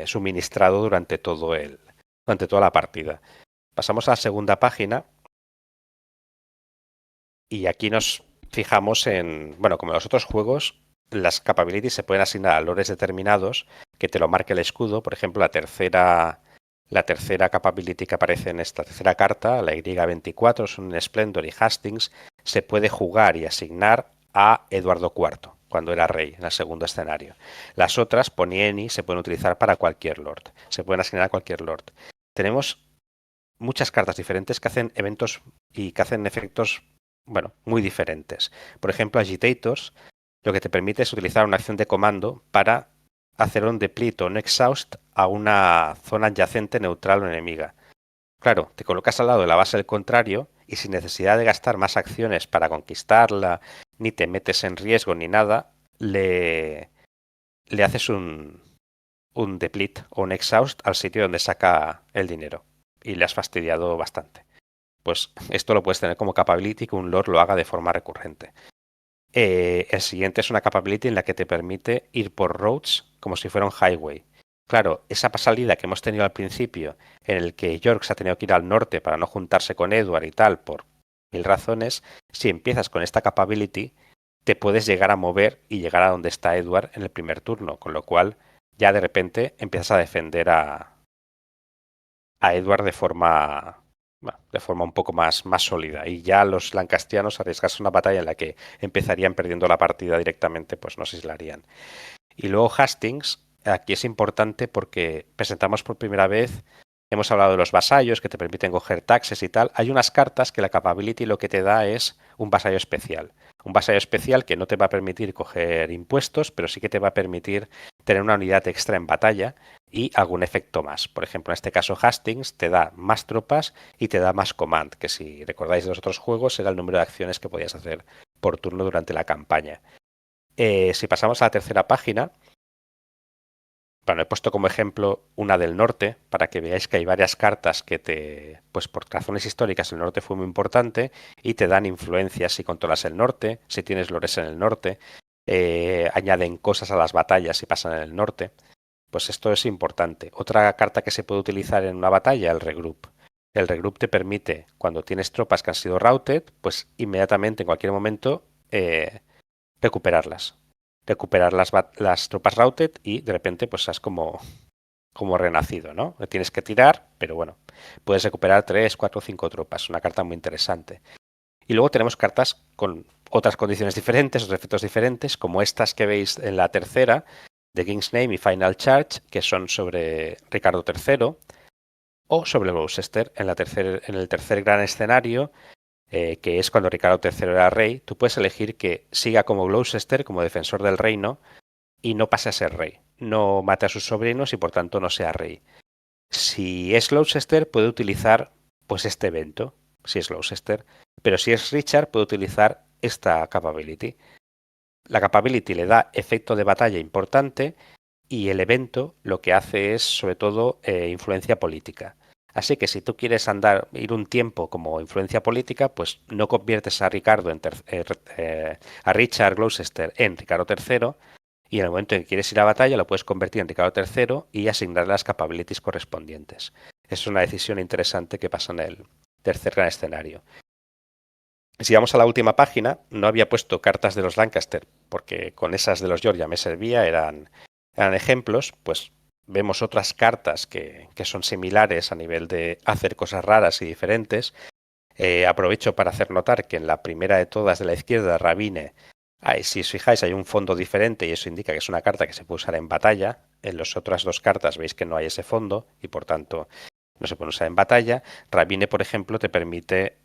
suministrado durante toda la partida. Pasamos a la segunda página y aquí nos fijamos en, bueno, como en los otros juegos, las capabilities se pueden asignar a lores determinados que te lo marque el escudo. Por ejemplo, la tercera capability que aparece en esta tercera carta, la Y24, son Splendor y Hastings, se puede jugar y asignar a Eduardo IV, cuando era rey, en el segundo escenario. Las otras, Ponieni, se pueden utilizar para cualquier lord, se pueden asignar a cualquier lord. Tenemos muchas cartas diferentes que hacen eventos y que hacen efectos, bueno, muy diferentes. Por ejemplo, Agitators lo que te permite es utilizar una acción de comando para hacer un deplete o un exhaust a una zona adyacente neutral o enemiga. Claro, te colocas al lado de la base del contrario y sin necesidad de gastar más acciones para conquistarla, ni te metes en riesgo ni nada, le haces un un deplete o un exhaust al sitio donde saca el dinero y le has fastidiado bastante. Pues esto lo puedes tener como capability que un lord lo haga de forma recurrente. El siguiente es una capability en la que te permite ir por roads como si fuera un highway. Claro, esa salida que hemos tenido al principio, en el que York se ha tenido que ir al norte para no juntarse con Edward y tal, por mil razones, si empiezas con esta capability, te puedes llegar a mover y llegar a donde está Edward en el primer turno, con lo cual ya de repente empiezas a defender a Edward de forma un poco más sólida. Y ya los lancastrianos, arriesgarse una batalla en la que empezarían perdiendo la partida directamente, pues no sé si la harían. Y luego Hastings, aquí es importante porque presentamos por primera vez, hemos hablado de los vasallos que te permiten coger taxes y tal. Hay unas cartas que la capability lo que te da es un vasallo especial. Un vasallo especial que no te va a permitir coger impuestos, pero sí que te va a permitir tener una unidad extra en batalla y algún efecto más. Por ejemplo, en este caso Hastings te da más tropas y te da más command, que si recordáis de los otros juegos era el número de acciones que podías hacer por turno durante la campaña. Si pasamos a la tercera página, bueno, he puesto como ejemplo una del norte para que veáis que hay varias cartas que pues por razones históricas el norte fue muy importante y te dan influencias si controlas el norte, si tienes lores en el norte, añaden cosas a las batallas si pasan en el norte. Pues esto es importante. Otra carta que se puede utilizar en una batalla, el regroup. El regroup te permite, cuando tienes tropas que han sido routed, pues inmediatamente, en cualquier momento, recuperarlas. Recuperar las tropas routed y de repente pues has como renacido, ¿no? Tienes que tirar, pero bueno, puedes recuperar 3, 4, 5 tropas. Una carta muy interesante. Y luego tenemos cartas con otras condiciones diferentes, otros efectos diferentes, como estas que veis en la tercera, The King's Name y Final Charge, que son sobre Ricardo III, o sobre Gloucester en el tercer gran escenario, que es cuando Ricardo III era rey. Tú puedes elegir que siga como Gloucester, como defensor del reino, y no pase a ser rey. No mate a sus sobrinos y por tanto no sea rey. Si es Gloucester, puede utilizar pues este evento, si es Gloucester. Pero si es Richard, puede utilizar esta capability. La capability le da efecto de batalla importante y el evento lo que hace es sobre todo influencia política. Así que si tú quieres ir un tiempo como influencia política, pues no conviertes a a Richard Gloucester en Ricardo III, y en el momento en que quieres ir a batalla lo puedes convertir en Ricardo III y asignar las capabilities correspondientes. Es una decisión interesante que pasa en el tercer gran escenario. Si vamos a la última página, no había puesto cartas de los Lancaster porque con esas de los York ya me servía, eran ejemplos. Pues vemos otras cartas que son similares a nivel de hacer cosas raras y diferentes. Aprovecho para hacer notar que en la primera de todas de la izquierda, Rabine, si os fijáis hay un fondo diferente y eso indica que es una carta que se puede usar en batalla. En las otras dos cartas veis que no hay ese fondo y por tanto no se puede usar en batalla. Rabine, por ejemplo, te permite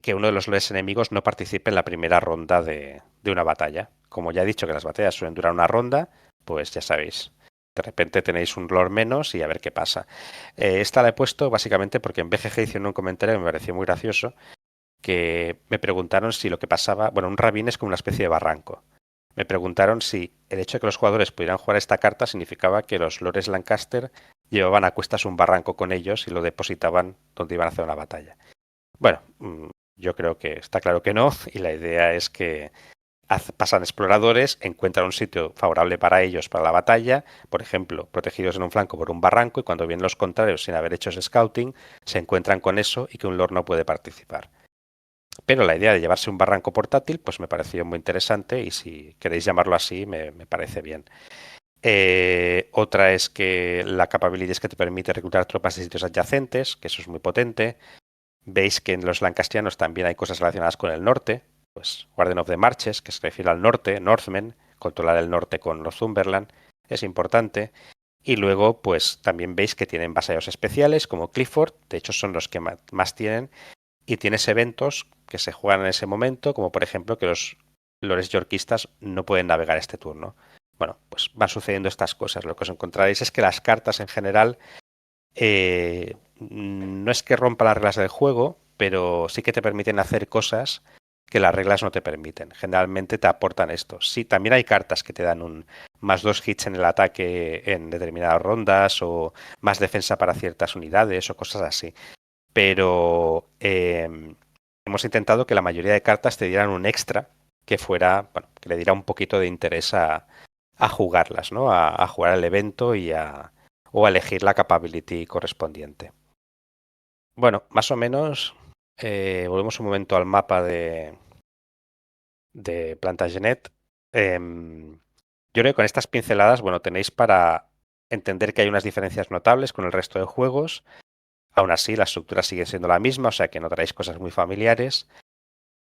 que uno de los lores enemigos no participe en la primera ronda de una batalla. Como ya he dicho que las batallas suelen durar una ronda, pues ya sabéis, de repente tenéis un lord menos y a ver qué pasa. Esta la he puesto básicamente porque en BGG hicieron un comentario que me pareció muy gracioso, que me preguntaron si lo que pasaba, bueno, un rabín es como una especie de barranco. Me preguntaron si el hecho de que los jugadores pudieran jugar esta carta significaba que los lores Lancaster llevaban a cuestas un barranco con ellos y lo depositaban donde iban a hacer una batalla. Bueno, yo creo que está claro que no, y la idea es que pasan exploradores, encuentran un sitio favorable para ellos para la batalla, por ejemplo, protegidos en un flanco por un barranco, y cuando vienen los contrarios sin haber hecho ese scouting, se encuentran con eso y que un lord no puede participar. Pero la idea de llevarse un barranco portátil, pues me pareció muy interesante, y si queréis llamarlo así, me parece bien. Otra es que la capability es que te permite reclutar tropas de sitios adyacentes, que eso es muy potente. Veis que en los lancastrianos también hay cosas relacionadas con el norte, pues Warden of the Marches, que se refiere al norte, Northmen, controlar el norte con los Northumberland, es importante. Y luego, pues también veis que tienen vasallos especiales como Clifford, de hecho son los que más tienen, y tienes eventos que se juegan en ese momento, como por ejemplo que los lores yorkistas no pueden navegar este turno. Bueno, pues van sucediendo estas cosas. Lo que os encontraréis es que las cartas en general no es que rompan las reglas del juego, pero sí que te permiten hacer cosas que las reglas no te permiten. Generalmente te aportan esto. Sí, también hay cartas que te dan un +2 hits en el ataque en determinadas rondas o más defensa para ciertas unidades o cosas así. Pero hemos intentado que la mayoría de cartas te dieran un extra que fuera, bueno, que le diera un poquito de interés a jugarlas, ¿no? A jugar el evento o a elegir la capability correspondiente. Bueno, más o menos, volvemos un momento al mapa de Plantagenet. Yo creo que con estas pinceladas, bueno, tenéis para entender que hay unas diferencias notables con el resto de juegos. Aún así, la estructura sigue siendo la misma, o sea que notaréis cosas muy familiares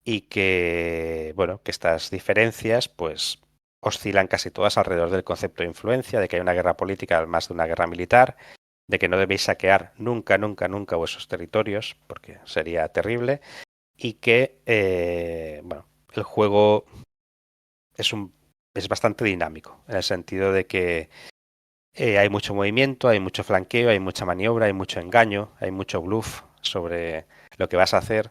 y que, bueno, que estas diferencias, pues, oscilan casi todas alrededor del concepto de influencia, de que hay una guerra política más de una guerra militar, de que no debéis saquear nunca, nunca, nunca vuestros territorios, porque sería terrible, y que, bueno, el juego es bastante dinámico, en el sentido de que hay mucho movimiento, hay mucho flanqueo, hay mucha maniobra, hay mucho engaño, hay mucho bluff sobre lo que vas a hacer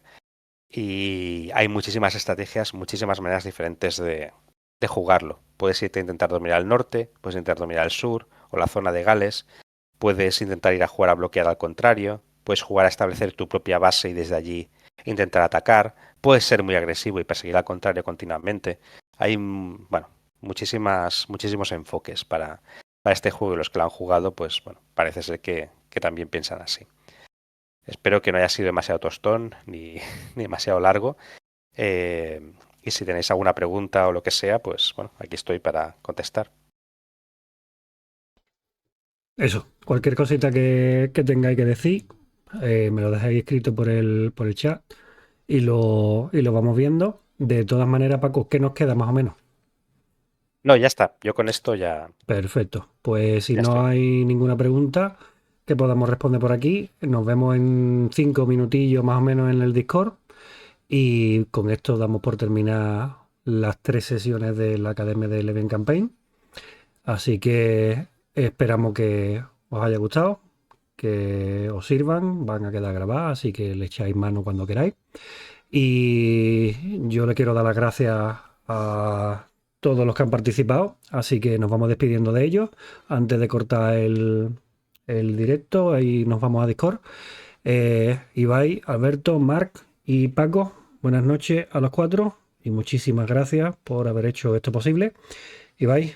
y hay muchísimas estrategias, muchísimas maneras diferentes de jugarlo. Puedes irte a intentar dominar el norte, puedes intentar dominar el sur o la zona de Gales, puedes intentar ir a jugar a bloquear al contrario, puedes jugar a establecer tu propia base y desde allí intentar atacar, puedes ser muy agresivo y perseguir al contrario continuamente. Hay, bueno, muchísimos enfoques para este juego y los que lo han jugado, pues bueno, parece ser que también piensan así. Espero que no haya sido demasiado tostón ni demasiado largo. Y si tenéis alguna pregunta o lo que sea, pues bueno, aquí estoy para contestar. Eso, cualquier cosita que tengáis que decir, me lo dejáis escrito por el chat y lo vamos viendo. De todas maneras, Paco, ¿qué nos queda más o menos? No, ya está. Yo con esto ya... Perfecto. Pues si Ya no estoy. hay ninguna pregunta que podamos responder por aquí, nos vemos en 5 minutillos más o menos en el Discord. Y con esto damos por terminar las 3 sesiones de la Academia de Leven Campaign. Así que esperamos que os haya gustado, que os sirvan, van a quedar grabadas, así que le echáis mano cuando queráis. Y yo le quiero dar las gracias a todos los que han participado, así que nos vamos despidiendo de ellos antes de cortar el directo y nos vamos a Discord. Ibai, Alberto, Marc y Paco, buenas noches a los 4 y muchísimas gracias por haber hecho esto posible. Ibai,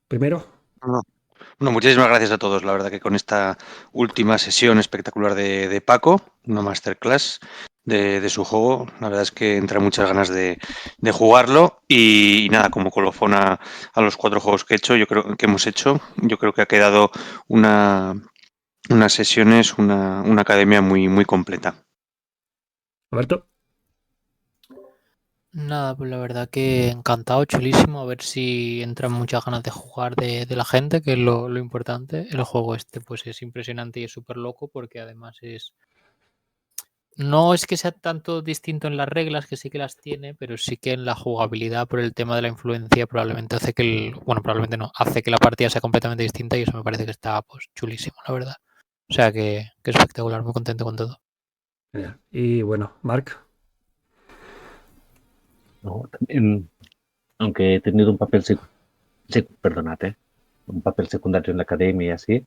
primero. Bueno, muchísimas gracias a todos. La verdad que con esta última sesión espectacular de Paco, una masterclass de su juego, la verdad es que entra muchas ganas de jugarlo y nada, como colofón a los 4 juegos que hemos hecho, yo creo que ha quedado unas sesiones, una academia muy, muy completa. Alberto. Nada, pues la verdad que encantado, chulísimo. A ver si entran muchas ganas de jugar de la gente, que es lo importante. El juego este pues es impresionante y es súper loco porque además es... No es que sea tanto distinto en las reglas, que sí que las tiene, pero sí que en la jugabilidad por el tema de la influencia probablemente hace que probablemente no, hace que la partida sea completamente distinta y eso me parece que está pues chulísimo, la verdad. O sea que espectacular, muy contento con todo. Y bueno, Marc. No, también, aunque he tenido un papel un papel secundario en la academia y así,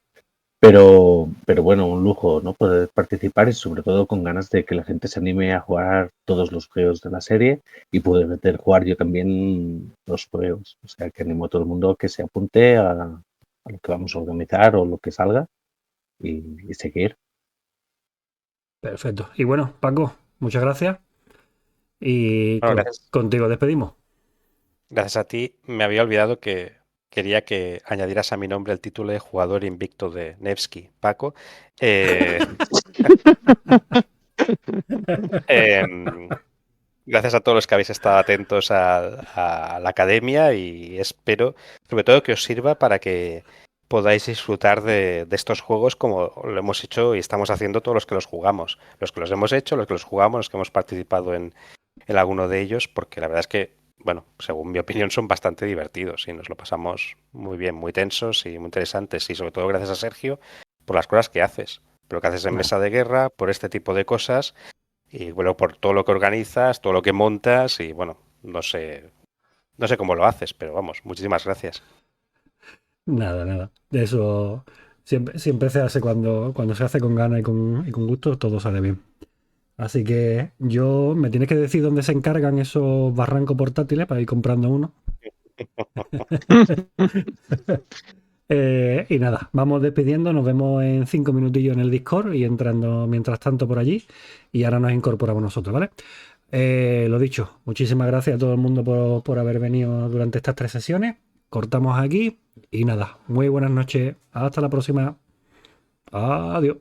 pero bueno, un lujo, ¿no? Poder participar y sobre todo con ganas de que la gente se anime a jugar todos los juegos de la serie y poder meter jugar yo también los juegos. O sea, que animo a todo el mundo a que se apunte a lo que vamos a organizar o lo que salga y seguir. Perfecto. Y bueno, Paco, muchas gracias. Y Bueno, gracias. contigo despedimos. Gracias a ti. Me había olvidado que quería que añadieras a mi nombre el título de jugador invicto de Nevsky, Paco. Gracias a todos los que habéis estado atentos a la academia y espero, sobre todo, que os sirva para que podáis disfrutar de estos juegos como lo hemos hecho y estamos haciendo todos los que los jugamos. Los que los hemos hecho, los que los jugamos, los que hemos participado en alguno de ellos, porque la verdad es que, bueno, según mi opinión, son bastante divertidos y nos lo pasamos muy bien, muy tensos y muy interesantes. Y sobre todo gracias a Sergio por las cosas que haces, por lo que haces en mesa de guerra, por este tipo de cosas. Y bueno, por todo lo que organizas, todo lo que montas y bueno, no sé cómo lo haces, pero vamos, muchísimas gracias. Nada. De eso siempre se hace cuando se hace con ganas y con gusto, todo sale bien. Así que me tienes que decir dónde se encargan esos barrancos portátiles para ir comprando uno. Y nada, vamos despidiendo, nos vemos en 5 minutillos en el Discord y entrando mientras tanto por allí. Y ahora nos incorporamos nosotros, ¿vale? Lo dicho, muchísimas gracias a todo el mundo por haber venido durante estas 3 sesiones. Cortamos aquí y nada, muy buenas noches. Hasta la próxima. Adiós.